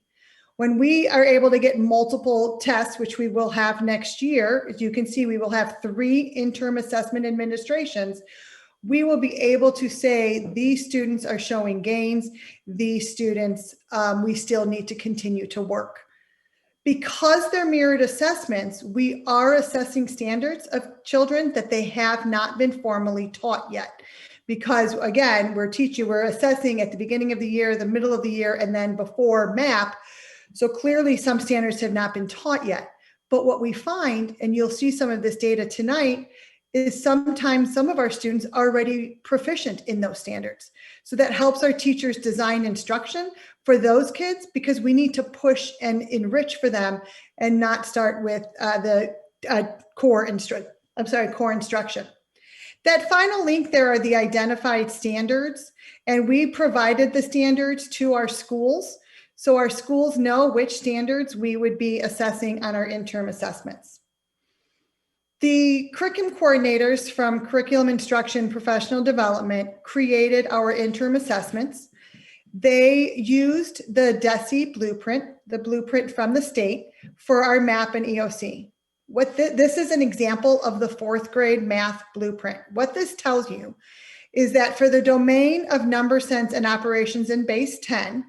When we are able to get multiple tests, which we will have next year, as you can see, we will have 3 interim assessment administrations. We will be able to say these students are showing gains, these students we still need to continue to work. Because they're mirrored assessments, we are assessing standards of children that they have not been formally taught yet. Because again, we're assessing at the beginning of the year, the middle of the year, and then before MAP. So clearly some standards have not been taught yet. But what we find, and you'll see some of this data tonight, is sometimes some of our students are already proficient in those standards. So that helps our teachers design instruction for those kids, because we need to push and enrich for them and not start with the core instruction. That final link there are the identified standards, and we provided the standards to our schools. So our schools know which standards we would be assessing on our interim assessments. The curriculum coordinators from Curriculum Instruction Professional Development created our interim assessments. They used the DESE blueprint, the blueprint from the state, for our MAP and EOC. This is an example of the 4th grade math blueprint. What this tells you is that for the domain of number sense and operations in base 10,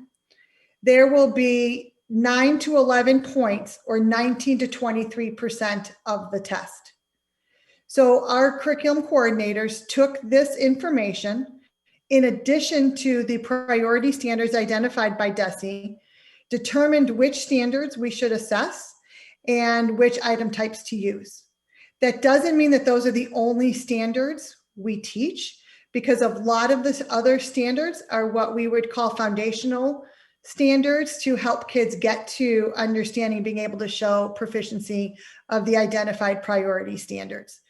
there will be 9 to 11 points, or 19 to 23% of the test. So our curriculum coordinators took this information in addition to the priority standards identified by DESE, determined which standards we should assess and which item types to use. That doesn't mean that those are the only standards we teach, because a lot of the other standards are what we would call foundational standards to help kids get to understanding, being able to show proficiency of the identified priority standards.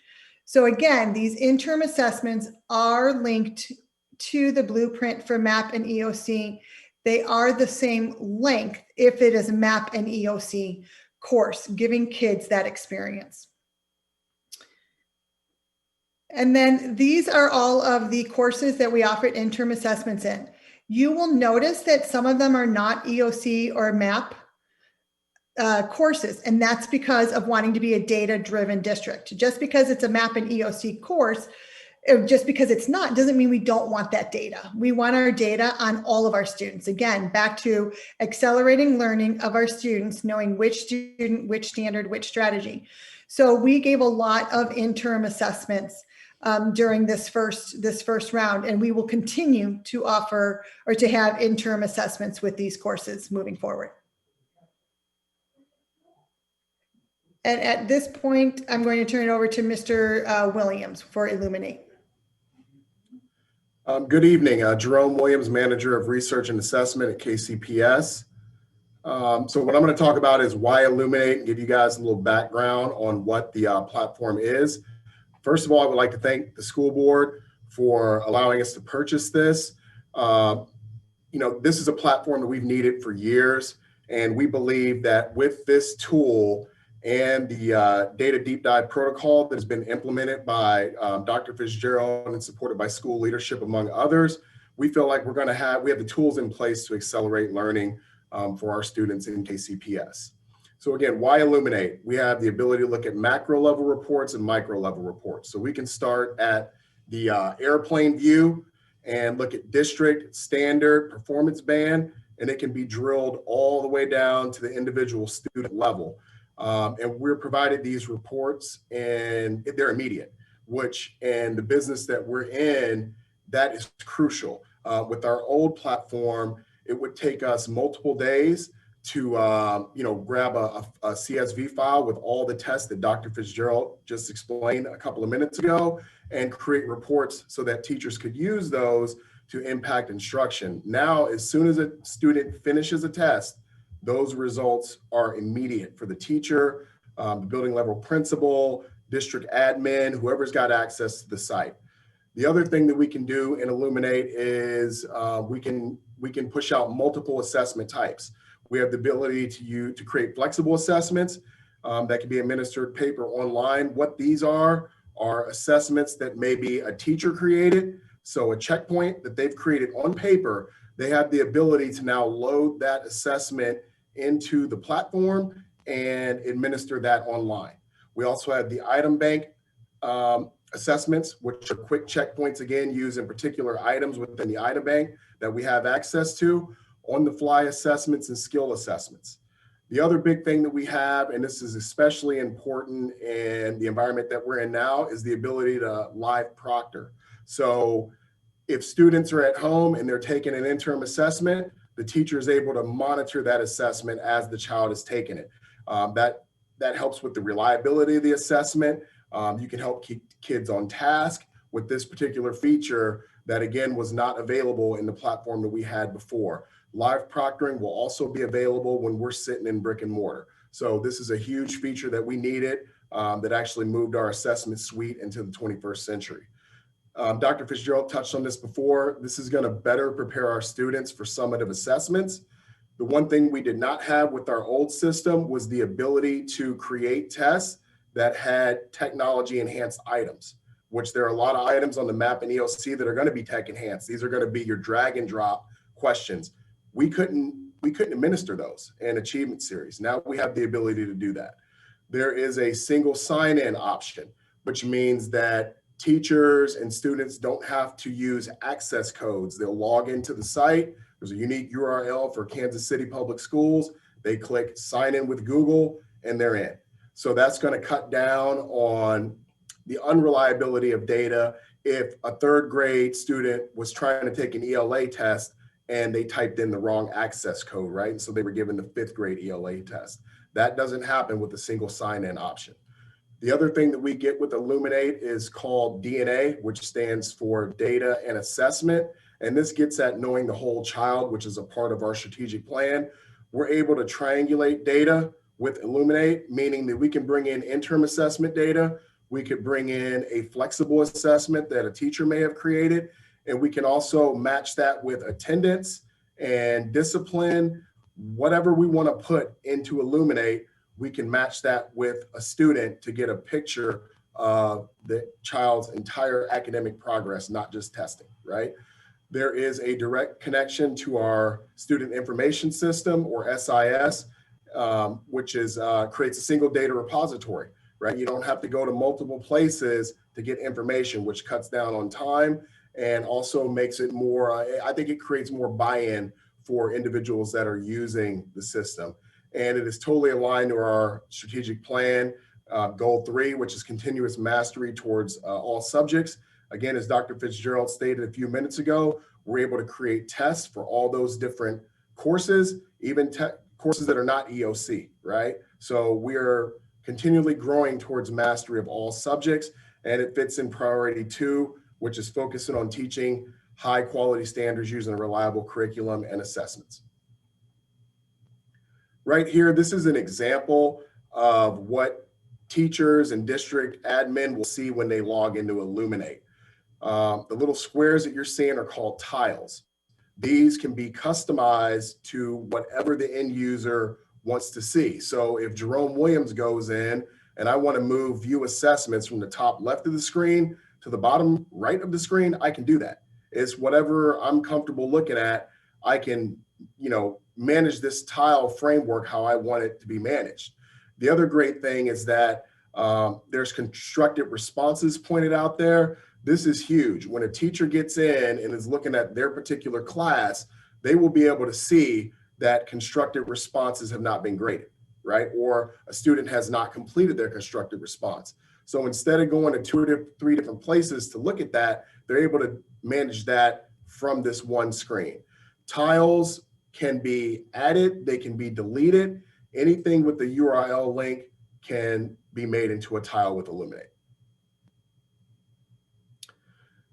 So again, these interim assessments are linked to the blueprint for MAP and EOC. They are the same length if it is a MAP and EOC course, giving kids that experience. And then these are all of the courses that we offer interim assessments in. You will notice that some of them are not EOC or MAP courses, and that's because of wanting to be a data-driven district. Just because it's a MAP and EOC course, just because it's not, doesn't mean we don't want that data. We want our data on all of our students. Again, back to accelerating learning of our students, knowing which student, which standard, which strategy. So we gave a lot of interim assessments during this first round, and we will continue to offer or to have interim assessments with these courses moving forward. And at this point, I'm going to turn it over to Mr. Williams for Illuminate. Good evening, Jerome Williams, Manager of Research and Assessment at KCPS. So what I'm going to talk about is why Illuminate, and give you guys a little background on what the platform is. First of all, I would like to thank the school board for allowing us to purchase this. This is a platform that we've needed for years, and we believe that with this tool and the data deep dive protocol that has been implemented by Dr. Fitzgerald and supported by school leadership, among others, we feel like we have the tools in place to accelerate learning for our students in KCPS. So again, why Illuminate? We have the ability to look at macro level reports and micro level reports. So we can start at the airplane view and look at district, standard, performance band, and it can be drilled all the way down to the individual student level. And we're provided these reports and they're immediate, which in the business that we're in, that is crucial. With our old platform, it would take us multiple days to grab a CSV file with all the tests that Dr. Fitzgerald just explained a couple of minutes ago and create reports so that teachers could use those to impact instruction. Now, as soon as a student finishes a test, those results are immediate for the teacher, the building level principal, district admin, whoever's got access to the site. The other thing that we can do in Illuminate is we can push out multiple assessment types. We have the ability to create flexible assessments that can be administered paper online. What these are assessments that maybe a teacher created. So a checkpoint that they've created on paper, they have the ability to now load that assessment into the platform and administer that online. We also have the item bank assessments, which are quick checkpoints, again, used in particular items within the item bank that we have access to, on-the-fly assessments and skill assessments. The other big thing that we have, and this is especially important in the environment that we're in now, is the ability to live proctor. So if students are at home and they're taking an interim assessment, the teacher is able to monitor that assessment as the child is taking it. That helps with the reliability of the assessment. You can help keep kids on task with this particular feature that, again, was not available in the platform that we had before. Live proctoring will also be available when we're sitting in brick and mortar. So this is a huge feature that we needed that actually moved our assessment suite into the 21st century. Dr. Fitzgerald touched on this before. This is going to better prepare our students for summative assessments. The one thing we did not have with our old system was the ability to create tests that had technology enhanced items, which there are a lot of items on the MAP and EOC that are going to be tech enhanced. These are going to be your drag and drop questions. We couldn't administer those in Achievement Series. Now we have the ability to do that. There is a single sign-in option, which means that teachers and students don't have to use access codes. They'll log into the site. There's a unique URL for Kansas City Public Schools. They click sign in with Google and they're in. So that's going to cut down on the unreliability of data if a third grade student was trying to take an ELA test and they typed in the wrong access code, right? And so they were given the fifth grade ELA test. That doesn't happen with a single sign-in option. The other thing that we get with Illuminate is called DNA, which stands for Data and Assessment. And this gets at knowing the whole child, which is a part of our strategic plan. We're able to triangulate data with Illuminate, meaning that we can bring in interim assessment data. We could bring in a flexible assessment that a teacher may have created. And we can also match that with attendance and discipline. Whatever we want to put into Illuminate, we can match that with a student to get a picture of the child's entire academic progress, not just testing, right? There is a direct connection to our student information system, or SIS, which is creates a single data repository, right? You don't have to go to multiple places to get information, which cuts down on time and also makes it more, I think it creates more buy-in for individuals that are using the system. And it is totally aligned to our strategic plan, goal 3, which is continuous mastery towards all subjects. Again, as Dr. Fitzgerald stated a few minutes ago, we're able to create tests for all those different courses, even courses that are not EOC, right? So we are continually growing towards mastery of all subjects, and it fits in priority 2, which is focusing on teaching high quality standards using a reliable curriculum and assessments. Right here, this is an example of what teachers and district admin will see when they log into Illuminate. The little squares that you're seeing are called tiles. These can be customized to whatever the end user wants to see. So if Jerome Williams goes in and I want to move view assessments from the top left of the screen to the bottom right of the screen, I can do that. It's whatever I'm comfortable looking at. I can, manage this tile framework how I want it to be managed. The other great thing is that there's constructed responses pointed out there. This is huge. When a teacher gets in and is looking at their particular class, they will be able to see that constructed responses have not been graded, right? Or a student has not completed their constructed response. So instead of going to 2 or 3 different places to look at that, they're able to manage that from this one screen. Tiles can be added, they can be deleted. Anything with the URL link can be made into a tile with Illuminate.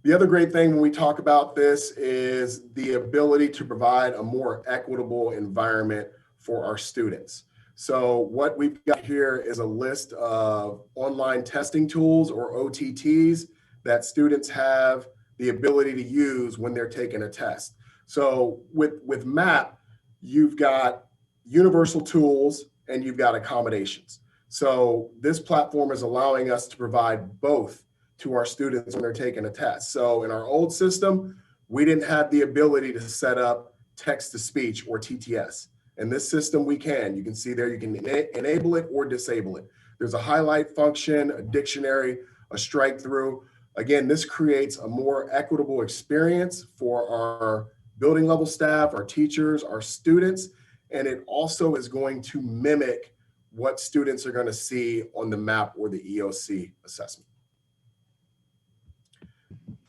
The other great thing when we talk about this is the ability to provide a more equitable environment for our students. So what we've got here is a list of online testing tools, or OTTs, that students have the ability to use when they're taking a test. So with MAP, you've got universal tools and you've got accommodations. So this platform is allowing us to provide both to our students when they're taking a test. So in our old system, we didn't have the ability to set up text-to-speech, or TTS. In this system, we can. You can see there, you can enable it or disable it. There's a highlight function, a dictionary, a strike through. Again, this creates a more equitable experience for our building level staff, our teachers, our students, and it also is going to mimic what students are going to see on the MAP or the EOC assessment.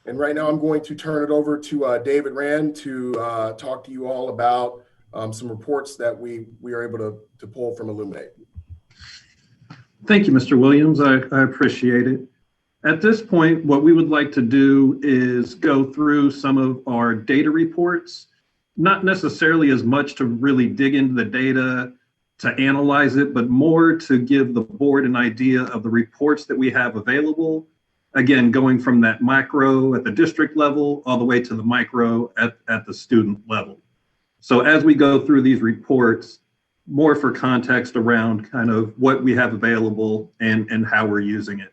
And right now I'm going to turn it over to David Rand to talk to you all about some reports that we are able to pull from Illuminate. Thank you, Mr. Williams. I appreciate it. At this point, what we would like to do is go through some of our data reports, not necessarily as much to really dig into the data to analyze it, but more to give the board an idea of the reports that we have available. Again, going from that macro at the district level all the way to the micro at the student level. So as we go through these reports, more for context around kind of what we have available and how we're using it.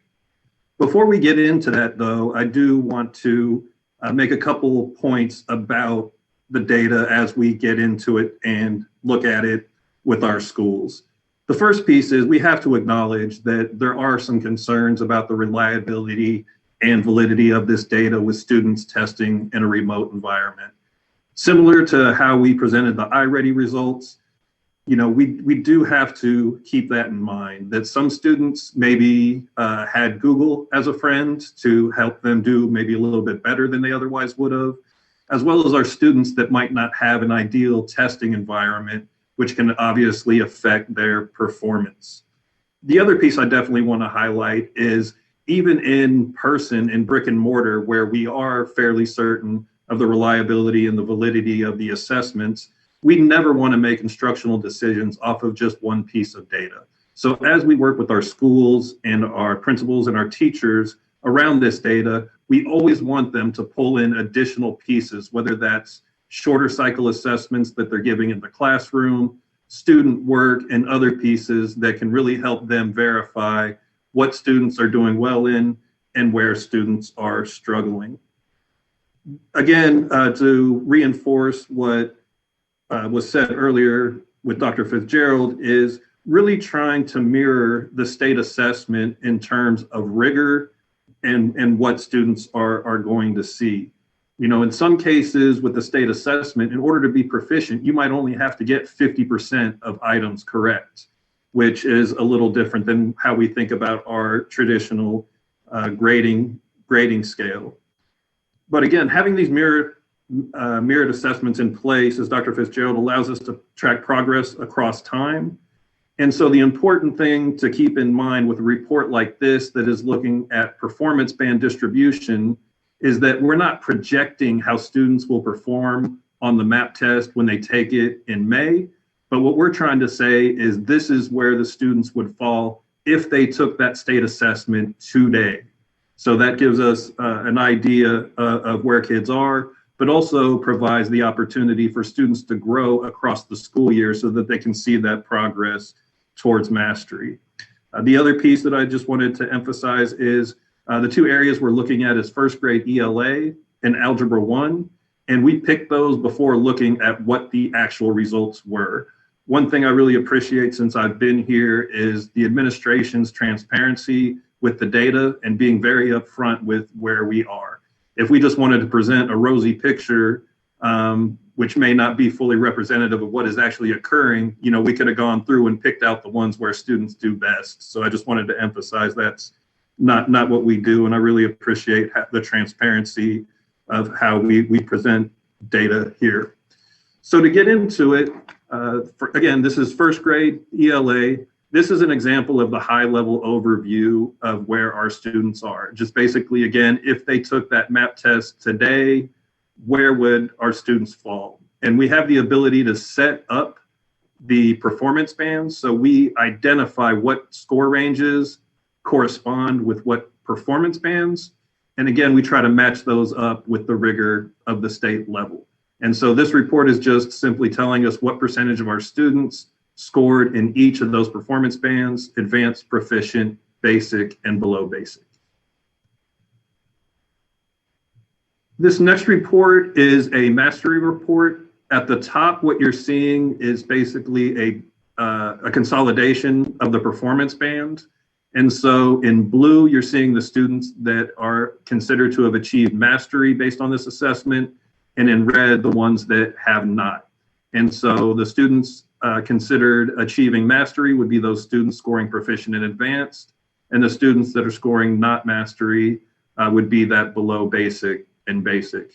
Before we get into that though, I do want to make a couple of points about the data as we get into it and look at it with our schools. The first piece is we have to acknowledge that there are some concerns about the reliability and validity of this data with students testing in a remote environment. Similar to how we presented the iReady results, we do have to keep that in mind, that some students maybe had Google as a friend to help them do maybe a little bit better than they otherwise would have, as well as our students that might not have an ideal testing environment, which can obviously affect their performance. The other piece I definitely want to highlight is even in person, in brick and mortar, where we are fairly certain of the reliability and the validity of the assessments, we never want to make instructional decisions off of just one piece of data. So as we work with our schools and our principals and our teachers around this data, we always want them to pull in additional pieces, whether that's shorter cycle assessments that they're giving in the classroom, student work, and other pieces that can really help them verify what students are doing well in and where students are struggling. Again, to reinforce what was said earlier with Dr. Fitzgerald, is really trying to mirror the state assessment in terms of rigor and what students are going to see. In some cases with the state assessment, in order to be proficient, you might only have to get 50% of items correct, which is a little different than how we think about our traditional grading scale. But again, having these mirrored assessments in place, as Dr. Fitzgerald, allows us to track progress across time. And so the important thing to keep in mind with a report like this that is looking at performance band distribution is that we're not projecting how students will perform on the MAP test when they take it in May. But what we're trying to say is this is where the students would fall if they took that state assessment today. So that gives us an idea of where kids are, but also provides the opportunity for students to grow across the school year so that they can see that progress towards mastery. The other piece that I just wanted to emphasize is the two areas we're looking at is first grade ELA and Algebra 1, and we picked those before looking at what the actual results were. One thing I really appreciate since I've been here is the administration's transparency with the data and being very upfront with where we are. If we just wanted to present a rosy picture, which may not be fully representative of what is actually occurring, we could have gone through and picked out the ones where students do best. So I just wanted to emphasize that's not what we do. And I really appreciate the transparency of how we present data here. So to get into it, again, this is first grade ELA. This is an example of the high level overview of where our students are. Just basically, again, if they took that MAP test today, where would our students fall? And we have the ability to set up the performance bands. So we identify what score ranges correspond with what performance bands. And again, we try to match those up with the rigor of the state level. And so this report is just simply telling us what percentage of our students scored in each of those performance bands: advanced, proficient, basic, and below basic. This next report is a mastery report. At the top, what you're seeing is basically a consolidation of the performance band. And so in blue, you're seeing the students that are considered to have achieved mastery based on this assessment, and in red, the ones that have not. And so the students considered achieving mastery would be those students scoring proficient and advanced, and the students that are scoring not mastery would be that below basic and basic.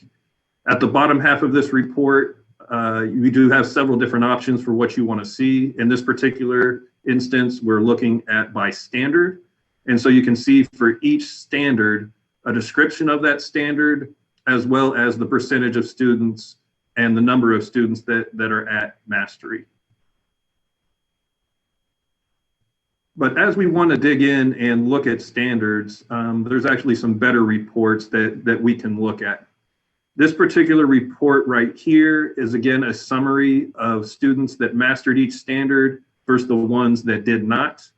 At the bottom half of this report, you do have several different options for what you want to see. In this particular instance, we're looking at by standard. And so you can see for each standard, a description of that standard, as well as the percentage of students and the number of students that are at mastery. But as we want to dig in and look at standards, there's actually some better reports that we can look at. This particular report right here is, again, a summary of students that mastered each standard versus the ones that did not.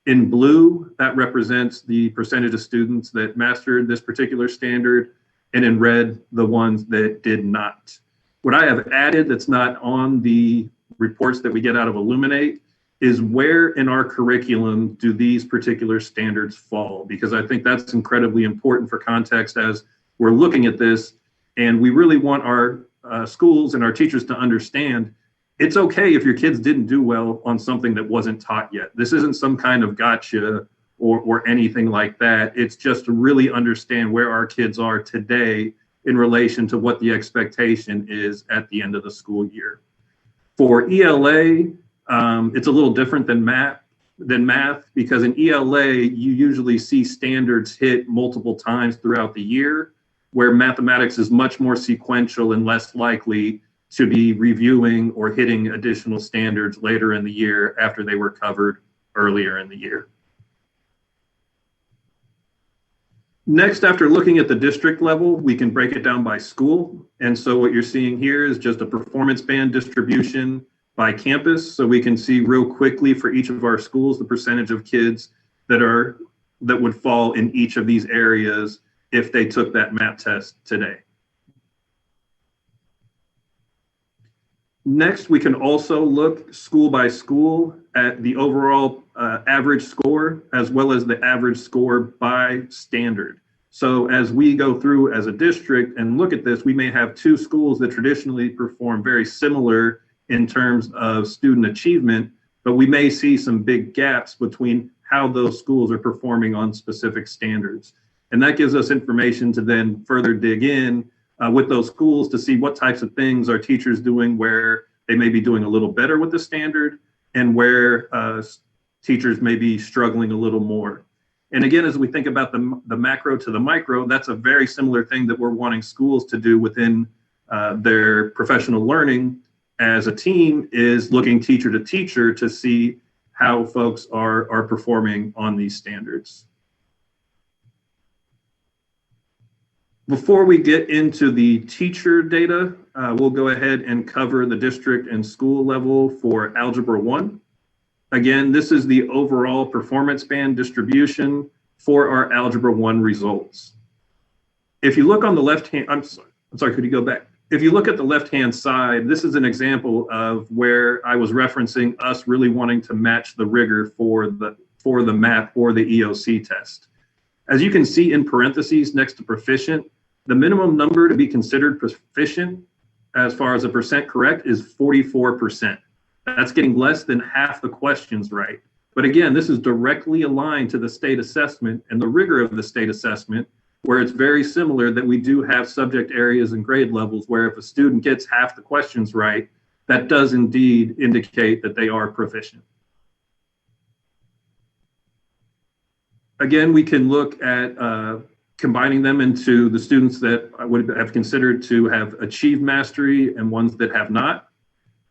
In blue, that represents the percentage of students that mastered this particular standard, and in red, the ones that did not. What I have added that's not on the reports that we get out of Illuminate is where in our curriculum do these particular standards fall? Because I think that's incredibly important for context as we're looking at this. And we really want our schools and our teachers to understand it's okay if your kids didn't do well on something that wasn't taught yet. This isn't some kind of gotcha or anything like that. It's just to really understand where our kids are today in relation to what the expectation is at the end of the school year. For ELA, it's a little different than math, because in ELA, you usually see standards hit multiple times throughout the year, where mathematics is much more sequential and less likely to be reviewing or hitting additional standards later in the year after they were covered earlier in the year. Next, after looking at the district level, we can break it down by school. And so what you're seeing here is just a performance band distribution by campus. So we can see real quickly for each of our schools, the percentage of kids that would fall in each of these areas if they took that MAP test today. Next, we can also look school by school at the overall average score, as well as the average score by standard. So as we go through as a district and look at this, we may have two schools that traditionally perform very similar in terms of student achievement, but we may see some big gaps between how those schools are performing on specific standards. And that gives us information to then further dig in with those schools to see what types of things are teachers doing where they may be doing a little better with the standard and where teachers may be struggling a little more. And again, as we think about the macro to the micro, that's a very similar thing that we're wanting schools to do within their professional learning as a team, is looking teacher to teacher to see how folks are performing on these standards. Before we get into the teacher data, we'll go ahead and cover the district and school level for Algebra 1. Again, this is the overall performance band distribution for our Algebra 1 results. If you look on the left hand, I'm sorry, could you go back? If you look at the left-hand side, this is an example of where I was referencing us really wanting to match the rigor for the MAP or the EOC test. As you can see in parentheses next to proficient, the minimum number to be considered proficient as far as a percent correct is 44%. That's getting less than half the questions right. But again, this is directly aligned to the state assessment and the rigor of the state assessment, where it's very similar that we do have subject areas and grade levels where if a student gets half the questions right, that does indeed indicate that they are proficient. Again, we can look at combining them into the students that I would have considered to have achieved mastery and ones that have not.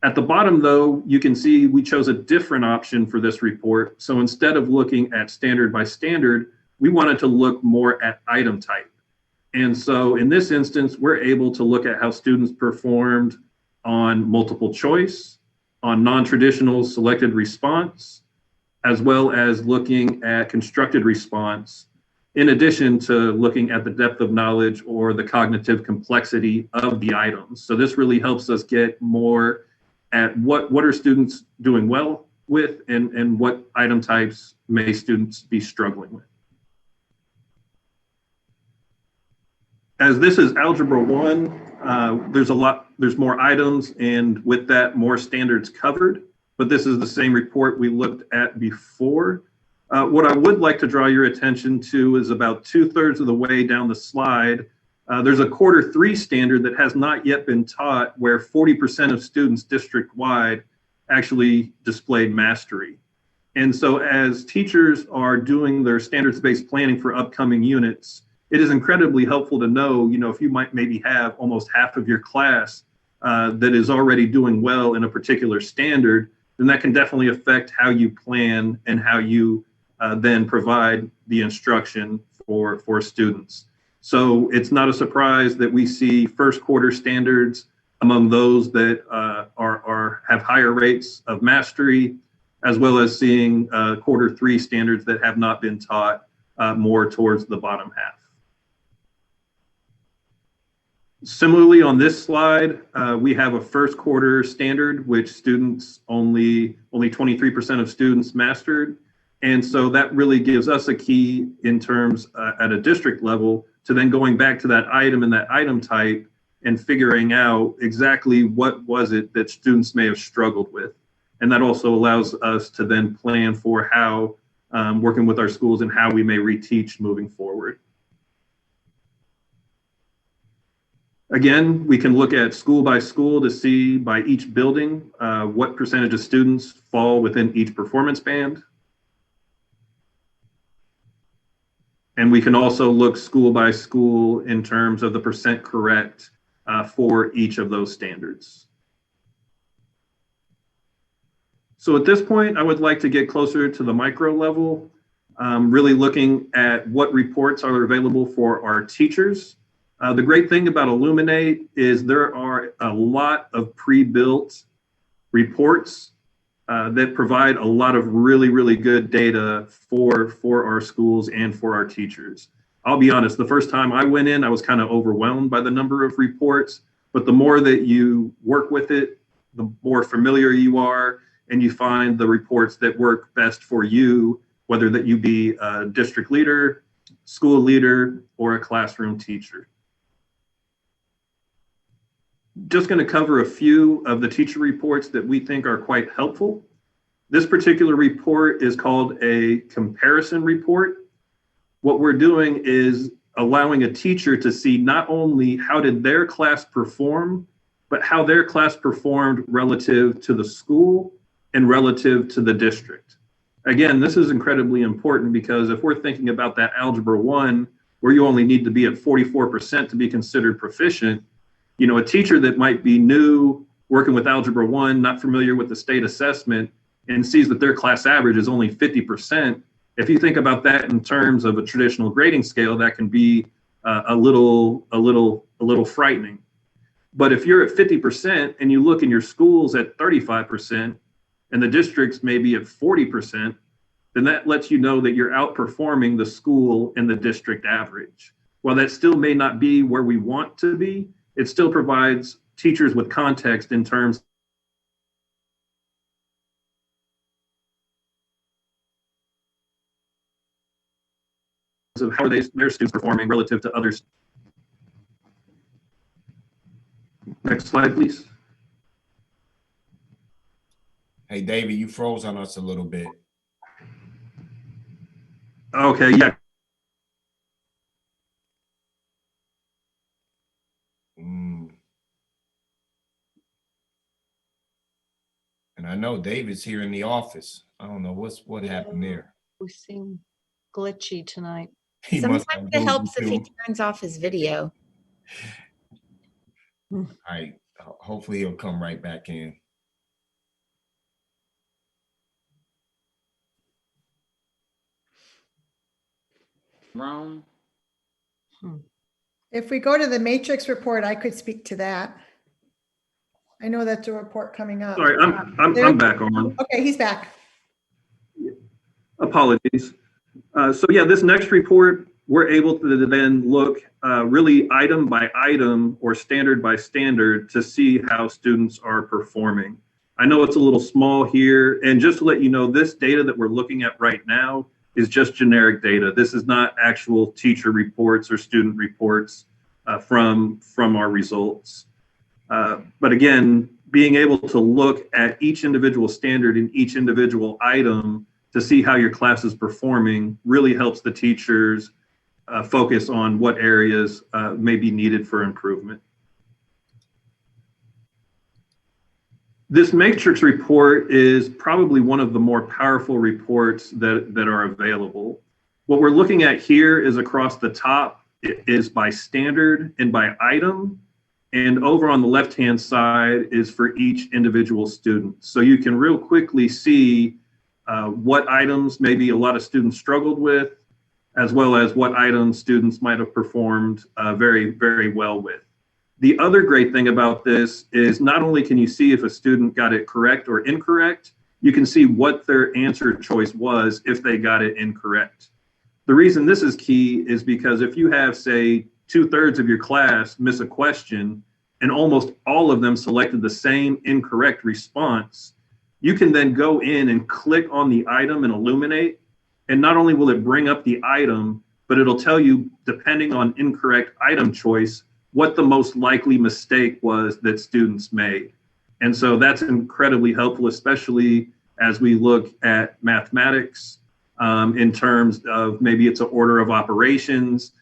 At the bottom, though, you can see we chose a different option for this report. So instead of looking at standard by standard, we wanted to look more at item type. And so in this instance, we're able to look at how students performed on multiple choice, on non-traditional selected response, as well as looking at constructed response, in addition to looking at the depth of knowledge or the cognitive complexity of the items. So this really helps us get more at what are students doing well with and what item types may students be struggling with. As this is Algebra 1, there's more items, and with that, more standards covered, but this is the same report we looked at before. What I would like to draw your attention to is about 2/3 of the way down the slide, there's a quarter 3 standard that has not yet been taught, where 40% of students district-wide actually displayed mastery. And so as teachers are doing their standards-based planning for upcoming units, it is incredibly helpful to know, if you might maybe have almost half of your class that is already doing well in a particular standard, then that can definitely affect how you plan and how you then provide the instruction for students. So it's not a surprise that we see first quarter standards among those that have higher rates of mastery, as well as seeing quarter 3 standards that have not been taught more towards the bottom half. Similarly, on this slide, we have a first quarter standard, which students only 23% of students mastered. And so that really gives us a key in terms at a district level to then going back to that item and that item type and figuring out exactly what was it that students may have struggled with. And that also allows us to then plan for how, working with our schools and how we may reteach moving forward. Again, we can look at school by school to see by each building what percentage of students fall within each performance band. And we can also look school by school in terms of the percent correct for each of those standards. So at this point, I would like to get closer to the micro level, really looking at what reports are available for our teachers. The great thing about Illuminate is there are a lot of pre-built reports that provide a lot of really, really good data for our schools and for our teachers. I'll be honest, the first time I went in, I was kind of overwhelmed by the number of reports, but the more that you work with it, the more familiar you are, and you find the reports that work best for you, whether that you be a district leader, school leader, or a classroom teacher. Just going to cover a few of the teacher reports that we think are quite helpful. This particular report is called a comparison report. What we're doing is allowing a teacher to see not only how did their class perform, but how their class performed relative to the school and relative to the district. Again, this is incredibly important because if we're thinking about that Algebra 1, where you only need to be at 44% to be considered proficient, you know, a teacher that might be new, working with Algebra 1, not familiar with the state assessment, and sees that their class average is only 50%, if you think about that in terms of a traditional grading scale, that can be a little frightening. But if you're at 50% and you look in your schools at 35% and the districts maybe at 40%, then that lets you know that you're outperforming the school and the district average. While that still may not be where we want to be, it still provides teachers with context in terms of how are their students performing relative to others. Next slide, please. Hey, David, you froze on us a little bit. Okay, yeah. And I know David's here in the office. I don't know what happened there. We seem glitchy tonight. Sometimes it helps if he turns off his video. All right, hopefully he'll come right back in. Wrong. If we go to the matrix report, I could speak to that. I know that's a report coming up. Sorry, I'm back on. Okay, he's back. Apologies. So yeah, this next report, we're able to then look really item by item or standard by standard to see how students are performing. I know it's a little small here, and just to let you know, this data that we're looking at right now is just generic data. This is not actual teacher reports or student reports from our results. But again, being able to look at each individual standard in each individual item to see how your class is performing really helps the teachers focus on what areas may be needed for improvement. This matrix report is probably one of the more powerful reports that are available. What we're looking at here is across the top is by standard and by item. And over on the left-hand side is for each individual student. So you can real quickly see what items maybe a lot of students struggled with, as well as what items students might have performed very, very well with. The other great thing about this is not only can you see if a student got it correct or incorrect, you can see what their answer choice was if they got it incorrect. The reason this is key is because if you have, say, 2/3 of your class miss a question and almost all of them selected the same incorrect response, you can then go in and click on the item and Illuminate. And not only will it bring up the item, but it'll tell you, depending on incorrect item choice, what the most likely mistake was that students made. And so that's incredibly helpful, especially as we look at mathematics in terms of maybe it's an order of operations,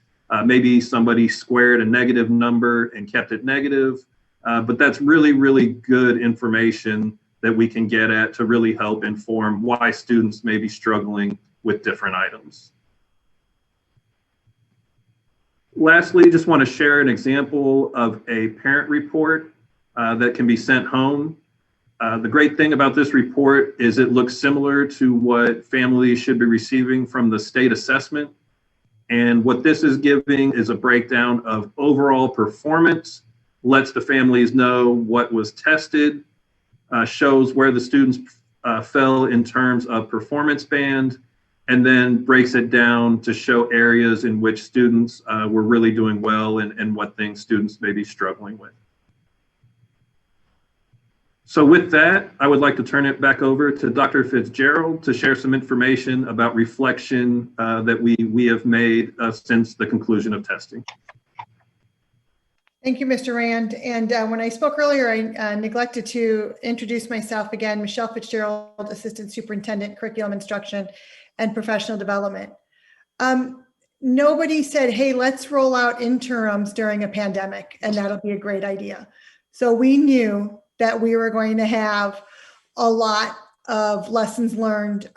maybe somebody squared a negative number and kept it negative. But that's really, really good information that we can get at to really help inform why students may be struggling with different items. Lastly, just want to share an example of a parent report that can be sent home. The great thing about this report is it looks similar to what families should be receiving from the state assessment. And what this is giving is a breakdown of overall performance, lets the families know what was tested, shows where the students fell in terms of performance band, and then breaks it down to show areas in which students were really doing well and what things students may be struggling with. So with that, I would like to turn it back over to Dr. Fitzgerald to share some information about reflection that we have made since the conclusion of testing. Thank you, Mr. Rand. And when I spoke earlier, I neglected to introduce myself again. Michelle Fitzgerald, Assistant Superintendent, Curriculum Instruction and Professional Development. Nobody said, hey, let's roll out interims during a pandemic, and that'll be a great idea. So we knew that we were going to have a lot of lessons learned.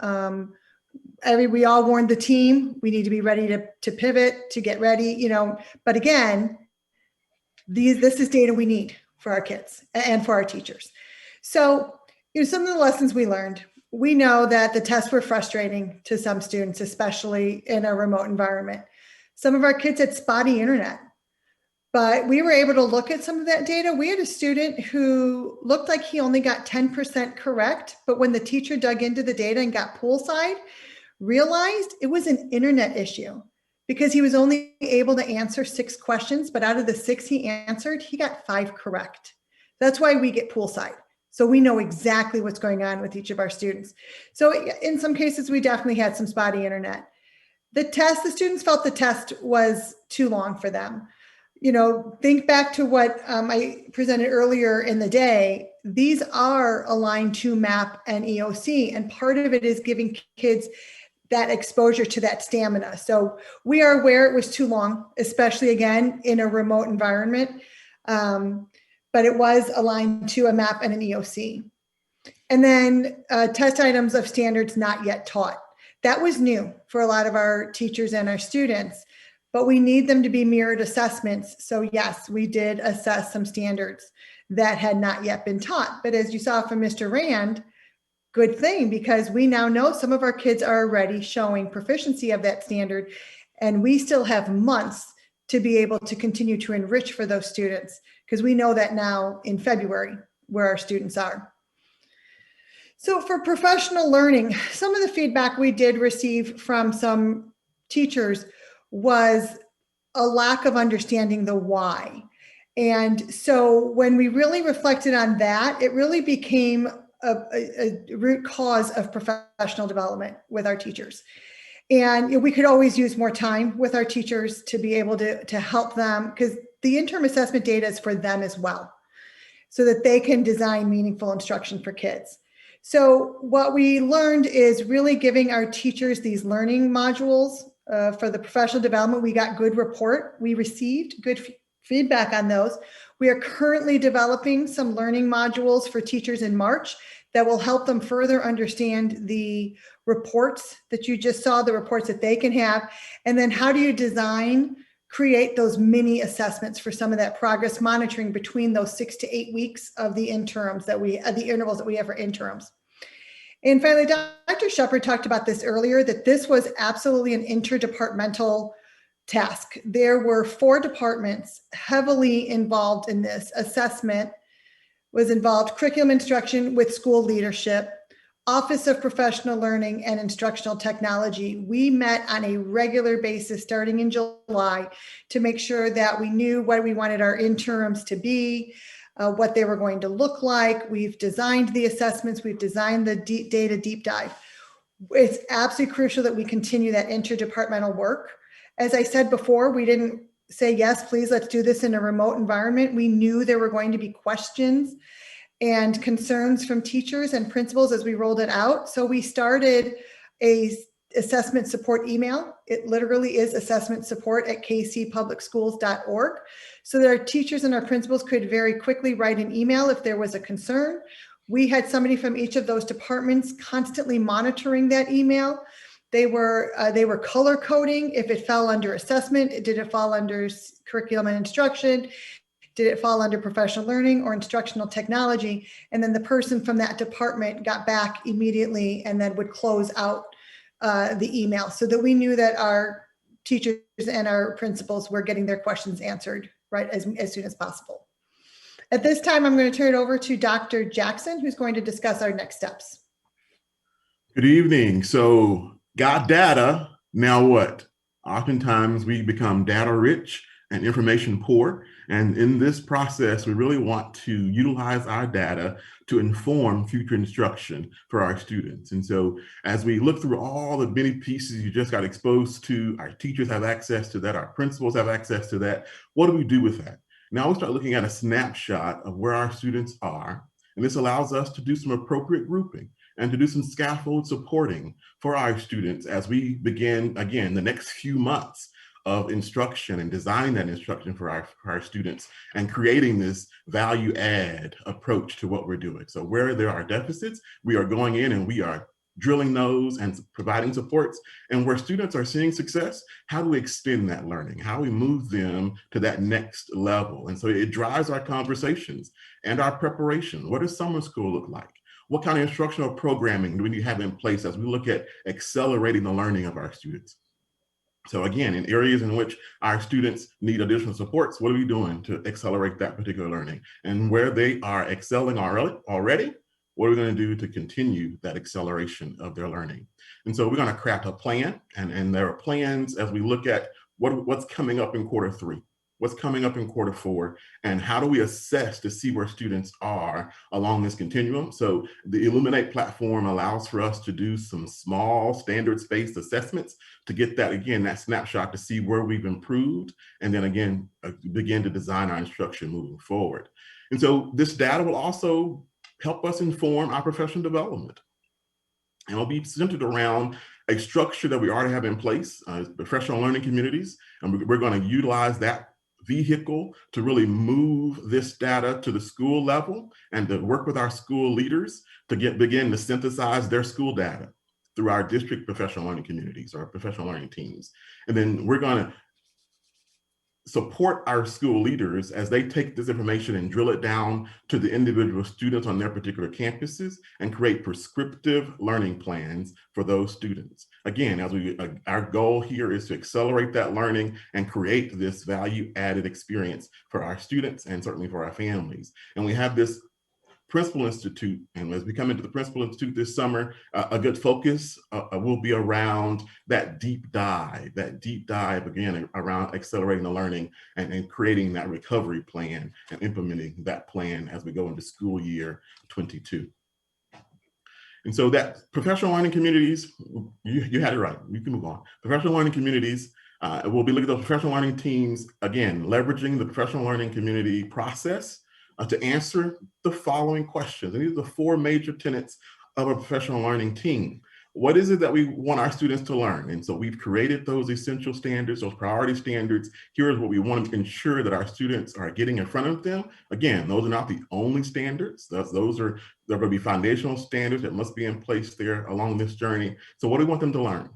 We all warned the team, we need to be ready to pivot, to get ready, but again, this is data we need for our kids and for our teachers. So, some of the lessons we learned, we know that the tests were frustrating to some students, especially in a remote environment. Some of our kids had spotty internet, but we were able to look at some of that data. We had a student who looked like he only got 10% correct, but when the teacher dug into the data and got poolside, realized it was an internet issue because he was only able to answer 6 questions, but out of the 6 he answered, he got 5 correct. That's why we get poolside. So we know exactly what's going on with each of our students. So in some cases, we definitely had some spotty internet. The students felt the test was too long for them. Think back to what I presented earlier in the day. These are aligned to MAP and EOC, and part of it is giving kids that exposure to that stamina. So we are aware it was too long, especially again in a remote environment, but it was aligned to a MAP and an EOC. And then test items of standards not yet taught. That was new for a lot of our teachers and our students. But we need them to be mirrored assessments. So yes, we did assess some standards that had not yet been taught. But as you saw from Mr. Rand, good thing, because we now know some of our kids are already showing proficiency of that standard, and we still have months to be able to continue to enrich for those students, because we know that now in February where our students are. So for professional learning, some of the feedback we did receive from some teachers was a lack of understanding the why. And so when we really reflected on that, it really became a root cause of professional development with our teachers. And we could always use more time with our teachers to be able to help them, because the interim assessment data is for them as well, so that they can design meaningful instruction for kids. So what we learned is really giving our teachers these learning modules for the professional development. We got good report. We received good feedback on those. We are currently developing some learning modules for teachers in March that will help them further understand the reports that you just saw, the reports that they can have. And then how do you create those mini assessments for some of that progress monitoring between those 6 to 8 weeks of the intervals that we have for interims. And finally, Dr. Shepard talked about this earlier, that this was absolutely an interdepartmental task. There were 4 departments heavily involved in this. Assessment was involved, curriculum instruction with school leadership, Office of Professional Learning and Instructional Technology. We met on a regular basis starting in July to make sure that we knew what we wanted our interims to be, what they were going to look like. We've designed the assessments. We've designed the data deep dive. It's absolutely crucial that we continue that interdepartmental work. As I said before, we didn't say, yes, please, let's do this in a remote environment. We knew there were going to be questions and concerns from teachers and principals as we rolled it out. So we started a assessment support email. It literally is assessmentsupport@kcpublicschools.org, so that our teachers and our principals could very quickly write an email if there was a concern. We had somebody from each of those departments constantly monitoring that email. They were color coding if it fell under assessment. Did it fall under curriculum and instruction? Did it fall under professional learning or instructional technology? And then the person from that department got back immediately and then would close out the email, so that we knew that our teachers and our principals were getting their questions answered right as soon as possible. At this time, I'm going to turn it over to Dr. Jackson, who's going to discuss our next steps. Good evening. So got data, now what? Oftentimes we become data rich and information poor. And in this process, we really want to utilize our data to inform future instruction for our students. And so as we look through all the many pieces you just got exposed to, our teachers have access to that, our principals have access to that. What do we do with that? Now we start looking at a snapshot of where our students are. And this allows us to do some appropriate grouping and to do some scaffold supporting for our students as we begin, again, the next few months of instruction and designing that instruction for our students and creating this value add approach to what we're doing. So where there are deficits, we are going in and we are drilling those and providing supports. And where students are seeing success, how do we extend that learning? How do we move them to that next level? And so it drives our conversations and our preparation. What does summer school look like? What kind of instructional programming do we need to have in place as we look at accelerating the learning of our students? So again, in areas in which our students need additional supports, what are we doing to accelerate that particular learning? And where they are excelling already, what are we going to do to continue that acceleration of their learning? And so we're going to craft a plan, and there are plans as we look at what's coming up in Q3, what's coming up in Q4, and how do we assess to see where students are along this continuum. So the Illuminate platform allows for us to do some small standards-based assessments to get that, again, that snapshot to see where we've improved, and then again, begin to design our instruction moving forward. And so this data will also help us inform our professional development. And it'll be centered around a structure that we already have in place, professional learning communities, and we're going to utilize that vehicle to really move this data to the school level and to work with our school leaders to begin to synthesize their school data through our district professional learning communities or professional learning teams. And then we're going to support our school leaders as they take this information and drill it down to the individual students on their particular campuses and create prescriptive learning plans for those students. Again, as our goal here is to accelerate that learning and create this value added experience for our students and certainly for our families. And we have this Principal Institute, and as we come into the Principal Institute this summer, a good focus will be around that deep dive again around accelerating the learning and creating that recovery plan and implementing that plan as we go into school year 22. And so that professional learning communities, you had it right, you can move on. Professional learning communities, we'll be looking at those professional learning teams, again, leveraging the professional learning community process to answer the following questions. And these are the 4 major tenets of a professional learning team. What is it that we want our students to learn? And so we've created those essential standards, those priority standards. Here's what we want to ensure that our students are getting in front of them. Again, those are not the only standards. They're going to be foundational standards that must be in place there along this journey. So what do we want them to learn?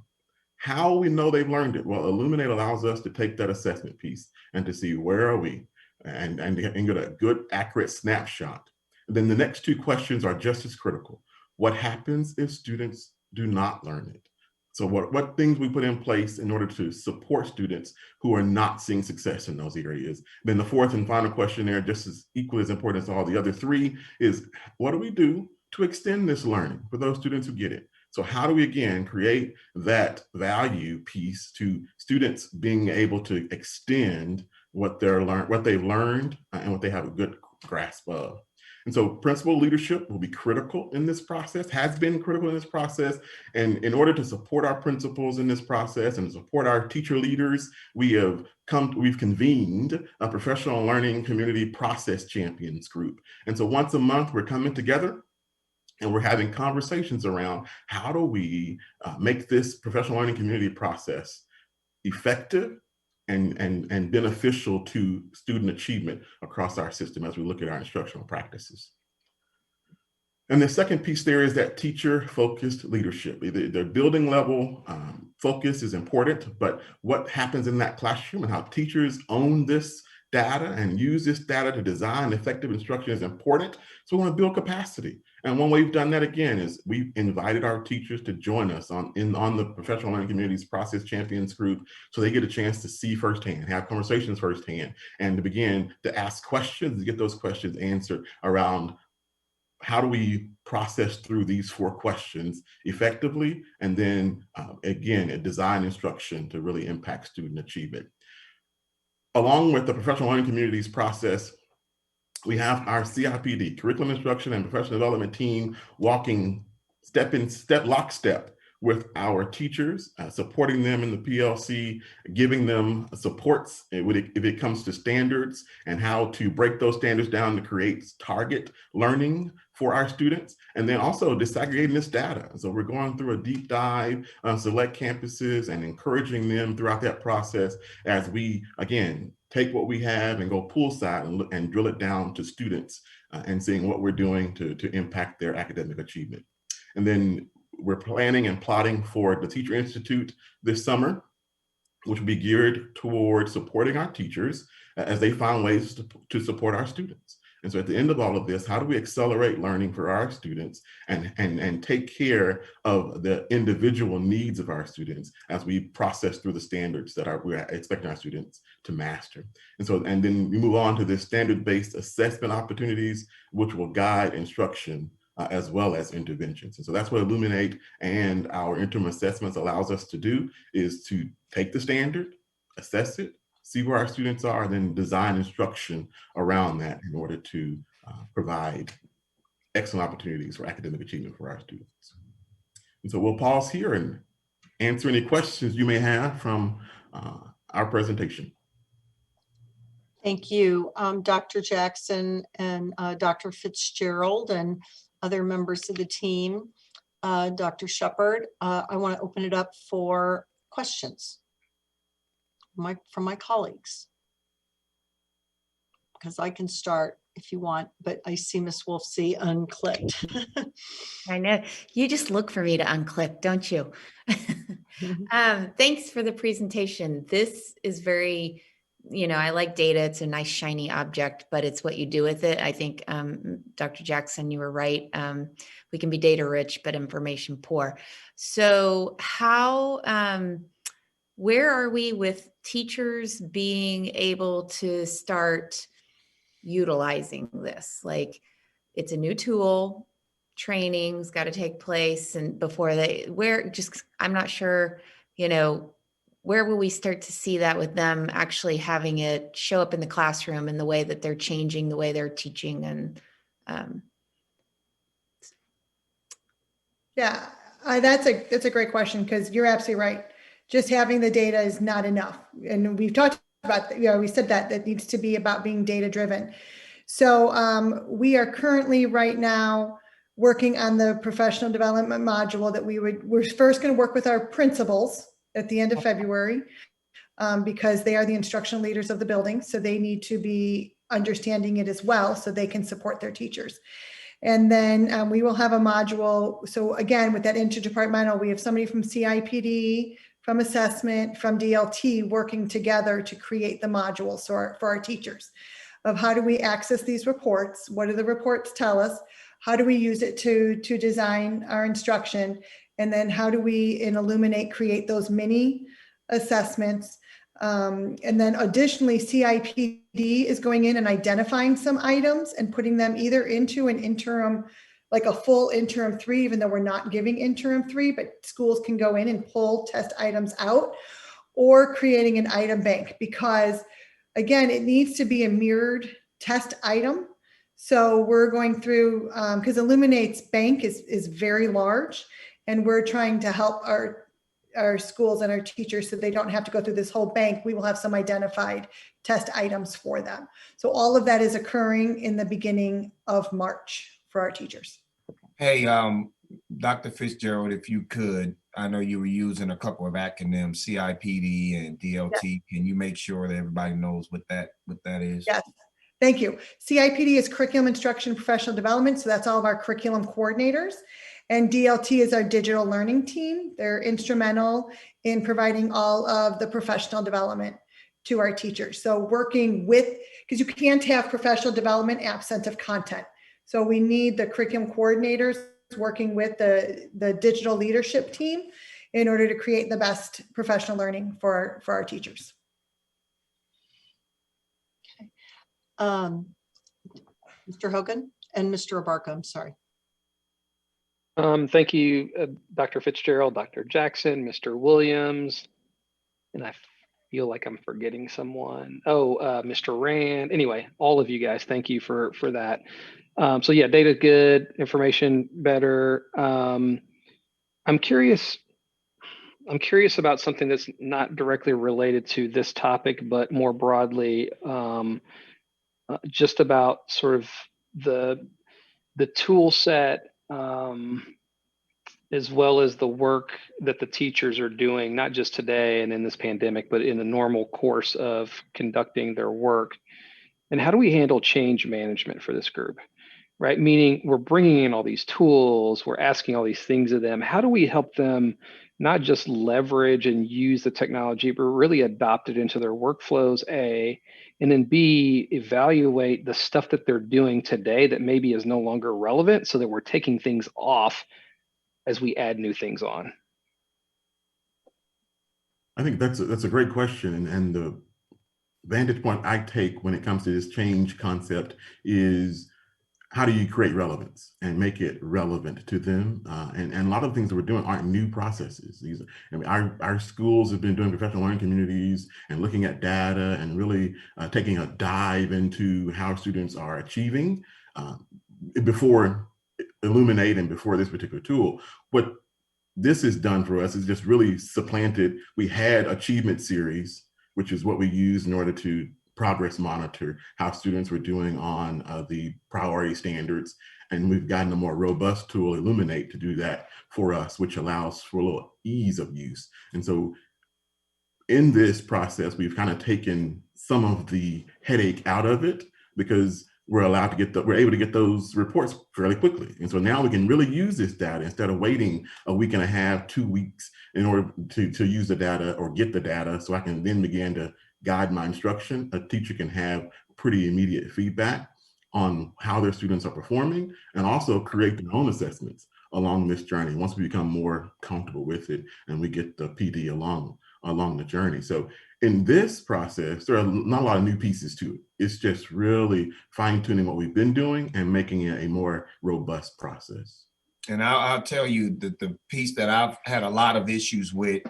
How we know they've learned it? Well, Illuminate allows us to take that assessment piece and to see where are we and get a good, accurate snapshot. And then the next 2 questions are just as critical. What happens if students do not learn it? So what things we put in place in order to support students who are not seeing success in those areas? Then the 4th and final question there, just as equally as important as all the other 3, is what do we do to extend this learning for those students who get it? So how do we, again, create that value piece to students being able to extend what they've learned and what they have a good grasp of? And so principal leadership will be critical in this process, has been critical in this process. And in order to support our principals in this process and support our teacher leaders, we've convened a professional learning community process champions group. And so once a month, we're coming together and we're having conversations around how do we make this professional learning community process effective and beneficial to student achievement across our system as we look at our instructional practices. And the second piece there is that teacher-focused leadership. The building level focus is important, but what happens in that classroom and how teachers own this data and use this data to design effective instruction is important. So we want to build capacity. And one way we've done that again is we've invited our teachers to join us on the Professional Learning Communities Process Champions group, so they get a chance to see firsthand, have conversations firsthand, and to begin to ask questions, to get those questions answered around how do we process through these 4 questions effectively, and then again, a design instruction to really impact student achievement. Along with the Professional Learning Communities process, we have our CIPD, Curriculum Instruction and Professional Development team, walking lockstep with our teachers, supporting them in the PLC, giving them supports if it comes to standards and how to break those standards down to create target learning for our students, and then also disaggregating this data. So we're going through a deep dive on select campuses and encouraging them throughout that process as we, again, take what we have and go poolside and drill it down to students and seeing what we're doing to impact their academic achievement. And then we're planning and plotting for the Teacher Institute this summer, which will be geared toward supporting our teachers as they find ways to support our students. And so at the end of all of this, how do we accelerate learning for our students and take care of the individual needs of our students as we process through the standards that we're expecting our students to master? And then we move on to the standard-based assessment opportunities, which will guide instruction as well as interventions. And so that's what Illuminate and our interim assessments allows us to do, is to take the standard, assess it, see where our students are, and then design instruction around that in order to provide excellent opportunities for academic achievement for our students. And so we'll pause here and answer any questions you may have from our presentation. Thank you, Dr. Jackson and Dr. Fitzgerald and other members of the team. Dr. Shepard, I want to open it up for questions from my colleagues, because I can start if you want, but I see Ms. Wolfsey unclicked. I know, you just look for me to unclick, don't you? Thanks for the presentation. This is very, I like data. It's a nice shiny object, but it's what you do with it. I think, Dr. Jackson, you were right. We can be data rich, but information poor. So where are we with teachers being able to start utilizing this? Like, it's a new tool, training's got to take place, and before I'm not sure, where will we start to see that with them actually having it show up in the classroom in the way that they're changing the way they're teaching? And yeah, that's a great question, because you're absolutely right. Just having the data is not enough. And we've talked about, we said that needs to be about being data driven. So we are currently right now working on the professional development module that we're first going to work with our principals at the end of February, because they are the instructional leaders of the building. So they need to be understanding it as well, so they can support their teachers. And then we will have a module. So again, with that interdepartmental, we have somebody from CIPD, from assessment, from DLT working together to create the modules for our teachers of how do we access these reports? What do the reports tell us? How do we use it to design our instruction? And then how do we in Illuminate create those mini assessments? And then additionally, CIPD is going in and identifying some items and putting them either into an interim, like a full interim 3, even though we're not giving interim 3, but schools can go in and pull test items out, or creating an item bank, because again, it needs to be a mirrored test item So we're going through, because Illuminate's bank is very large, and we're trying to help our schools and our teachers so they don't have to go through this whole bank. We will have some identified test items for them. So all of that is occurring in the beginning of March for our teachers. Hey, Dr. Fitzgerald, if you could, I know you were using a couple of acronyms, CIPD and DLT. Yes. Can you make sure that everybody knows what that is? Yes, thank you. CIPD is Curriculum Instruction and Professional Development. So that's all of our curriculum coordinators. And DLT is our digital learning team. They're instrumental in providing all of the professional development to our teachers. So working with, because you can't have professional development absent of content. So we need the curriculum coordinators working with the digital leadership team in order to create the best professional learning for our teachers. Okay. Mr. Hogan and Mr. Abarca, I'm sorry. Thank you, Dr. Fitzgerald, Dr. Jackson, Mr. Williams, and I feel like I'm forgetting someone. Oh, Mr. Rand. Anyway, all of you guys, thank you for that. So yeah, data good, information better. I'm curious about something that's not directly related to this topic, but more broadly, just about sort of the tool set, as well as the work that the teachers are doing, not just today and in this pandemic, but in the normal course of conducting their work. And how do we handle change management for this group, right? Meaning we're bringing in all these tools, we're asking all these things of them. How do we help them not just leverage and use the technology, but really adopt it into their workflows, A, and then B, evaluate the stuff that they're doing today that maybe is no longer relevant so that we're taking things off as we add new things on? I think that's a great question. And the vantage point I take when it comes to this change concept is, how do you create relevance and make it relevant to them? And a lot of the things that we're doing aren't new processes. Our schools have been doing professional learning communities and looking at data and really taking a dive into how students are achieving before Illuminate and before this particular tool. What this has done for us is just really supplanted. We had achievement series, which is what we use in order to progress monitor how students were doing on the priority standards. And we've gotten a more robust tool, Illuminate, to do that for us, which allows for a little ease of use. And so in this process, we've kind of taken some of the headache out of it, because we're able to get those reports fairly quickly. And so now we can really use this data instead of waiting a week and a half, 2 weeks in order to use the data or get the data, so I can then begin to guide my instruction. A teacher can have pretty immediate feedback on how their students are performing, and also create their own assessments along this journey once we become more comfortable with it and we get the PD along the journey. So in this process, there are not a lot of new pieces to it. It's just really fine-tuning what we've been doing and making it a more robust process. And I'll tell you that the piece that I've had a lot of issues with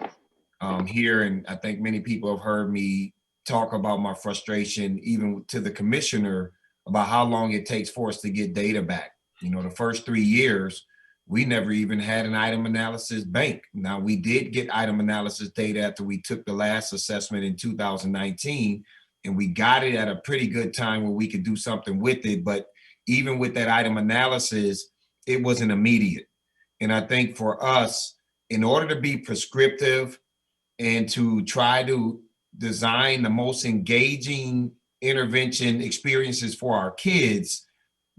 here, and I think many people have heard me talk about my frustration, even to the commissioner, about how long it takes for us to get data back. You know, the first 3 years, we never even had an item analysis bank. Now, we did get item analysis data after we took the last assessment in 2019, and we got it at a pretty good time where we could do something with it. But even with that item analysis, it wasn't immediate. And I think for us, in order to be prescriptive and to try to design the most engaging intervention experiences for our kids,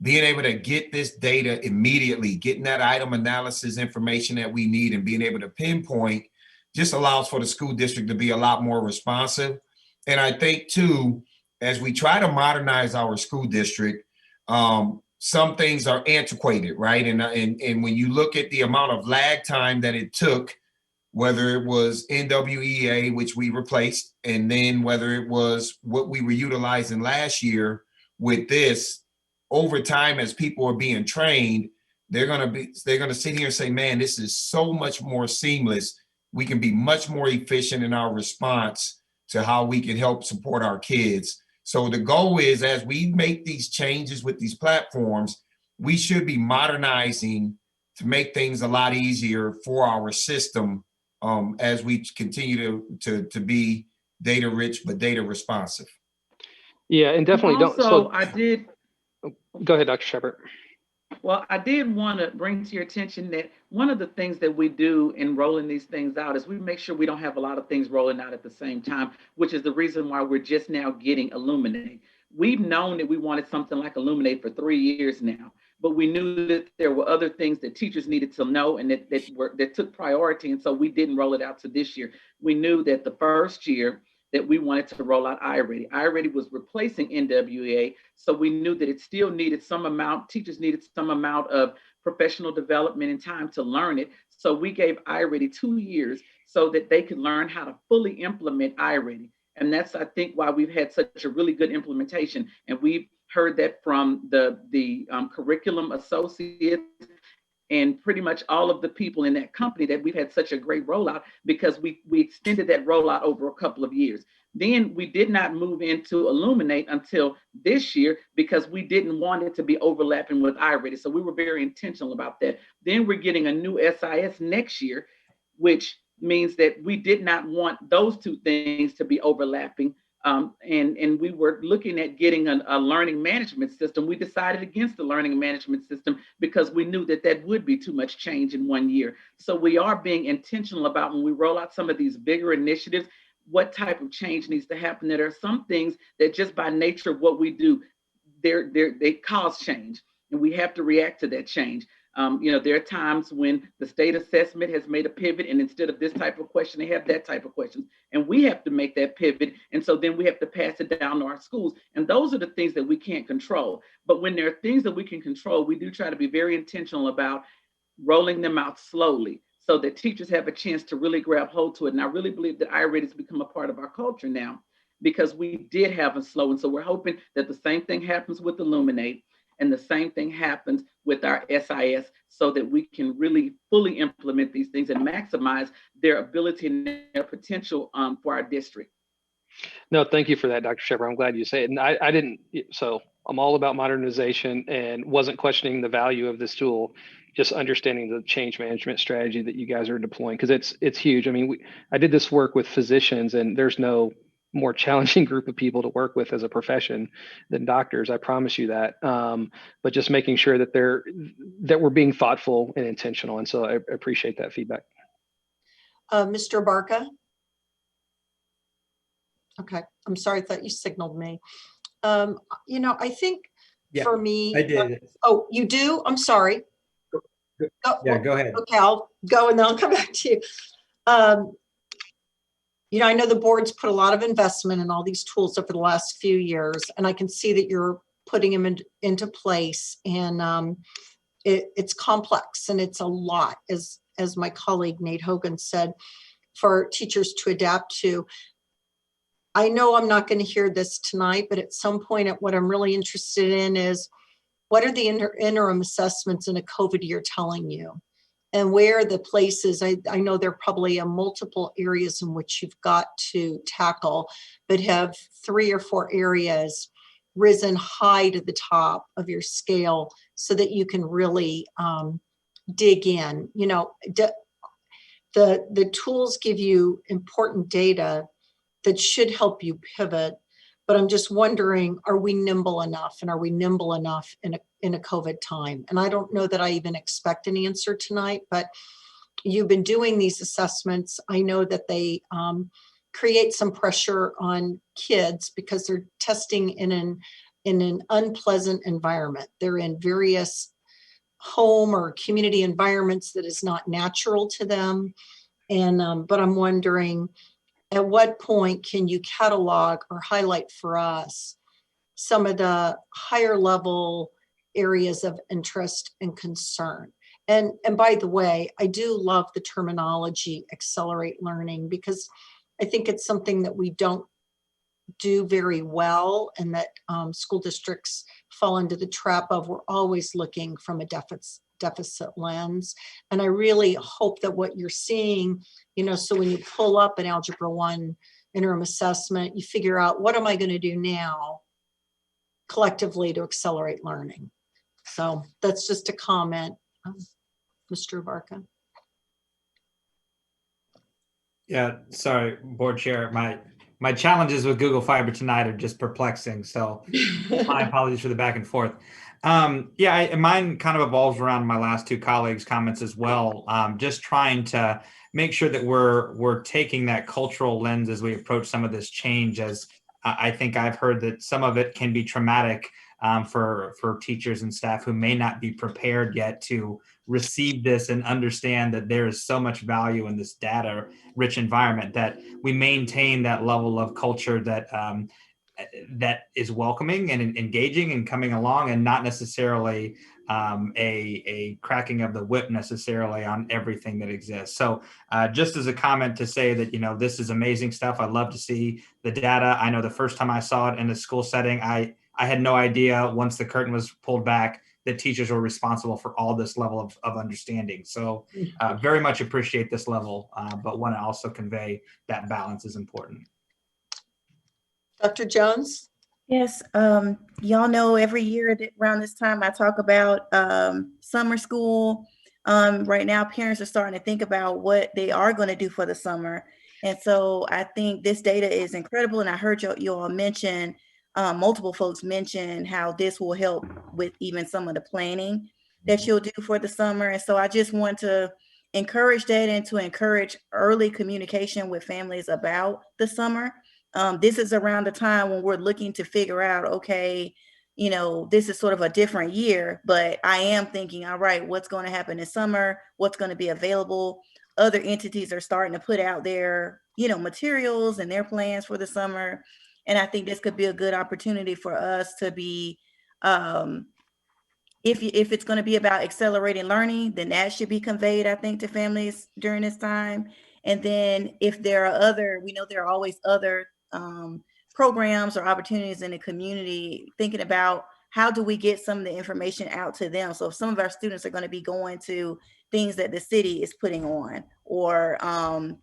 being able to get this data immediately, getting that item analysis information that we need and being able to pinpoint, just allows for the school district to be a lot more responsive. And I think too, as we try to modernize our school district, some things are antiquated, right? And when you look at the amount of lag time that it took, whether it was NWEA, which we replaced, and then whether it was what we were utilizing last year with this, over time, as people are being trained, they're gonna sit here and say, man, this is so much more seamless. We can be much more efficient in our response to how we can help support our kids. So the goal is, as we make these changes with these platforms, we should be modernizing to make things a lot easier for our system as we continue to be data rich, but data responsive. Yeah, and definitely don't. Also, So go ahead, Dr. Shepard. Well, I did want to bring to your attention that one of the things that we do in rolling these things out is we make sure we don't have a lot of things rolling out at the same time, which is the reason why we're just now getting Illuminate. We've known that we wanted something like Illuminate for 3 years now, but we knew that there were other things that teachers needed to know and that took priority, and so we didn't roll it out to this year. We knew that the first year that we wanted to roll out iReady. iReady was replacing NWEA, so we knew that it still needed some amount, teachers needed some amount of professional development and time to learn it. So we gave iReady 2 years so that they could learn how to fully implement iReady. And that's, I think, why we've had such a really good implementation. And we've heard that from the curriculum associates and pretty much all of the people in that company, that we've had such a great rollout because we extended that rollout over a couple of years. Then we did not move into Illuminate until this year because we didn't want it to be overlapping with iReady. So we were very intentional about that. Then we're getting a new SIS next year, which means that we did not want those two things to be overlapping. And we were looking at getting a learning management system. We decided against the learning management system because we knew that that would be too much change in 1 year. So we are being intentional about when we roll out some of these bigger initiatives, what type of change needs to happen. There are some things that just by nature of what we do, they cause change, and we have to react to that change. There are times when the state assessment has made a pivot, and instead of this type of question, they have that type of question, and we have to make that pivot. And so then we have to pass it down to our schools. And those are the things that we can't control. But when there are things that we can control, we do try to be very intentional about rolling them out slowly so that teachers have a chance to really grab hold to it. And I really believe that iReady has become a part of our culture now because we did have a slow. And so we're hoping that the same thing happens with Illuminate, and the same thing happens with our SIS so that we can really fully implement these things and maximize their ability and their potential for our district. No, thank you for that, Dr. Shepard. I'm glad you say it. And I didn't, so I'm all about modernization and wasn't questioning the value of this tool, just understanding the change management strategy that you guys are deploying, because it's huge. I mean, I did this work with physicians, and there's no more challenging group of people to work with as a profession than doctors. I promise you that. But just making sure that we're being thoughtful and intentional. And so I appreciate that feedback. Mr. Barca. Okay, I'm sorry, I thought you signaled me. I think for me, I did. Oh, you do? I'm sorry. Go ahead. Okay, I'll go and then I'll come back to you. I know the board's put a lot of investment in all these tools over the last few years, and I can see that you're putting them into place, and it's complex and it's a lot, as my colleague Nate Hogan said, for teachers to adapt to. I know I'm not going to hear this tonight, but at some point, what I'm really interested in is what are the interim assessments in a COVID year telling you? And where are the places, I know there are probably multiple areas in which you've got to tackle, but have 3 or 4 areas risen high to the top of your scale so that you can really dig in. The tools give you important data that should help you pivot, but I'm just wondering, are we nimble enough, and are we nimble enough in a COVID time? And I don't know that I even expect an answer tonight, but you've been doing these assessments. I know that they create some pressure on kids because they're testing in an unpleasant environment. They're in various home or community environments that is not natural to them. And but I'm wondering, at what point can you catalog or highlight for us some of the higher level areas of interest and concern? And by the way, I do love the terminology accelerate learning, because I think it's something that we don't do very well, and that school districts fall into the trap of. We're always looking from a deficit lens. And I really hope that what you're seeing, so when you pull up an Algebra 1 interim assessment, you figure out, what am I going to do now collectively to accelerate learning? So that's just a comment. Mr. Barca. Yeah, sorry, board chair. My challenges with Google Fiber tonight are just perplexing. So my apologies for the back and forth. Mine kind of evolves around my last two colleagues' comments as well. Just trying to make sure that we're taking that cultural lens as we approach some of this change, as I think I've heard that some of it can be traumatic for teachers and staff who may not be prepared yet to receive this and understand that there is so much value in this data rich environment, that we maintain that level of culture that that is welcoming and engaging and coming along, and not necessarily a cracking of the whip necessarily on everything that exists. So just as a comment to say that, this is amazing stuff. I love to see the data. I know the first time I saw it in a school setting, I had no idea once the curtain was pulled back that teachers were responsible for all this level of understanding. So very much appreciate this level, but want to also convey that balance is important. Dr. Jones? Yes, y'all know every year around this time I talk about summer school. Right now, parents are starting to think about what they are going to do for the summer. And so I think this data is incredible. And I heard you all mention, multiple folks mention how this will help with even some of the planning that you'll do for the summer. And so I just want to encourage that and to encourage early communication with families about the summer. This is around the time when we're looking to figure out, okay, this is sort of a different year, but I am thinking, all right, what's going to happen this summer? What's going to be available? Other entities are starting to put out their, materials and their plans for the summer. And I think this could be a good opportunity for us to be, if it's going to be about accelerating learning, then that should be conveyed, I think, to families during this time. And then if there are we know there are always other programs or opportunities in the community, thinking about how do we get some of the information out to them. So if some of our students are going to be going to things that the city is putting on, or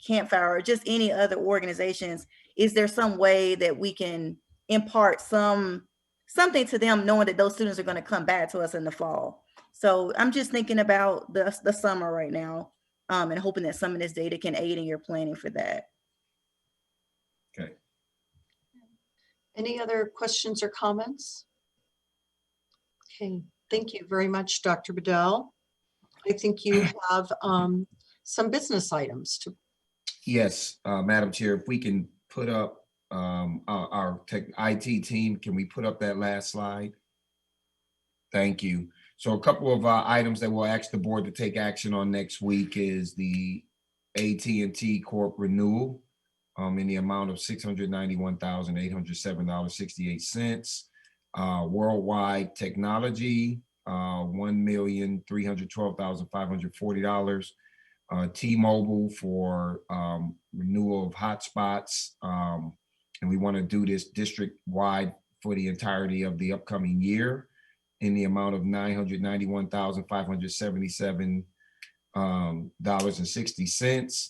Campfire, or just any other organizations, is there some way that we can impart something to them, knowing that those students are going to come back to us in the fall? So I'm just thinking about the summer right now, and hoping that some of this data can aid in your planning for that. Okay. Any other questions or comments? Okay, thank you very much, Dr. Bedell. I think you have some business items to. Yes, Madam Chair, if we can put up our IT team, can we put up that last slide? Thank you. So a couple of items that we'll ask the board to take action on next week is the AT&T Corp renewal in the amount of $691,807.68. Worldwide Technology, $1,312,540. T-Mobile for renewal of hotspots. And we want to do this district-wide for the entirety of the upcoming year in the amount of $991,577.60.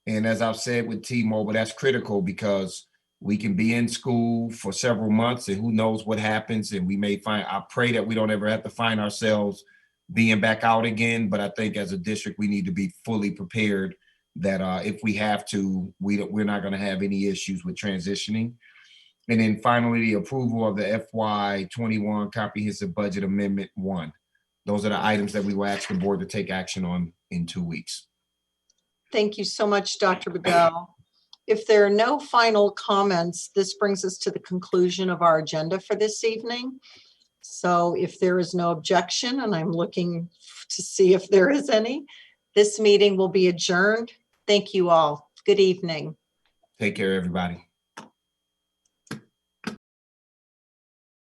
And as I've said with T-Mobile, that's critical because we can be in school for several months and who knows what happens. And we may I pray that we don't ever have to find ourselves being back out again. But I think as a district, we need to be fully prepared that if we have to, we're not going to have any issues with transitioning. And then finally, the approval of the FY21 Comprehensive Budget Amendment 1. Those are the items that we will ask the board to take action on in 2 weeks. Thank you so much, Dr. Bedell. If there are no final comments, this brings us to the conclusion of our agenda for this evening. So if there is no objection, and I'm looking to see if there is any, this meeting will be adjourned. Thank you all. Good evening. Take care, everybody.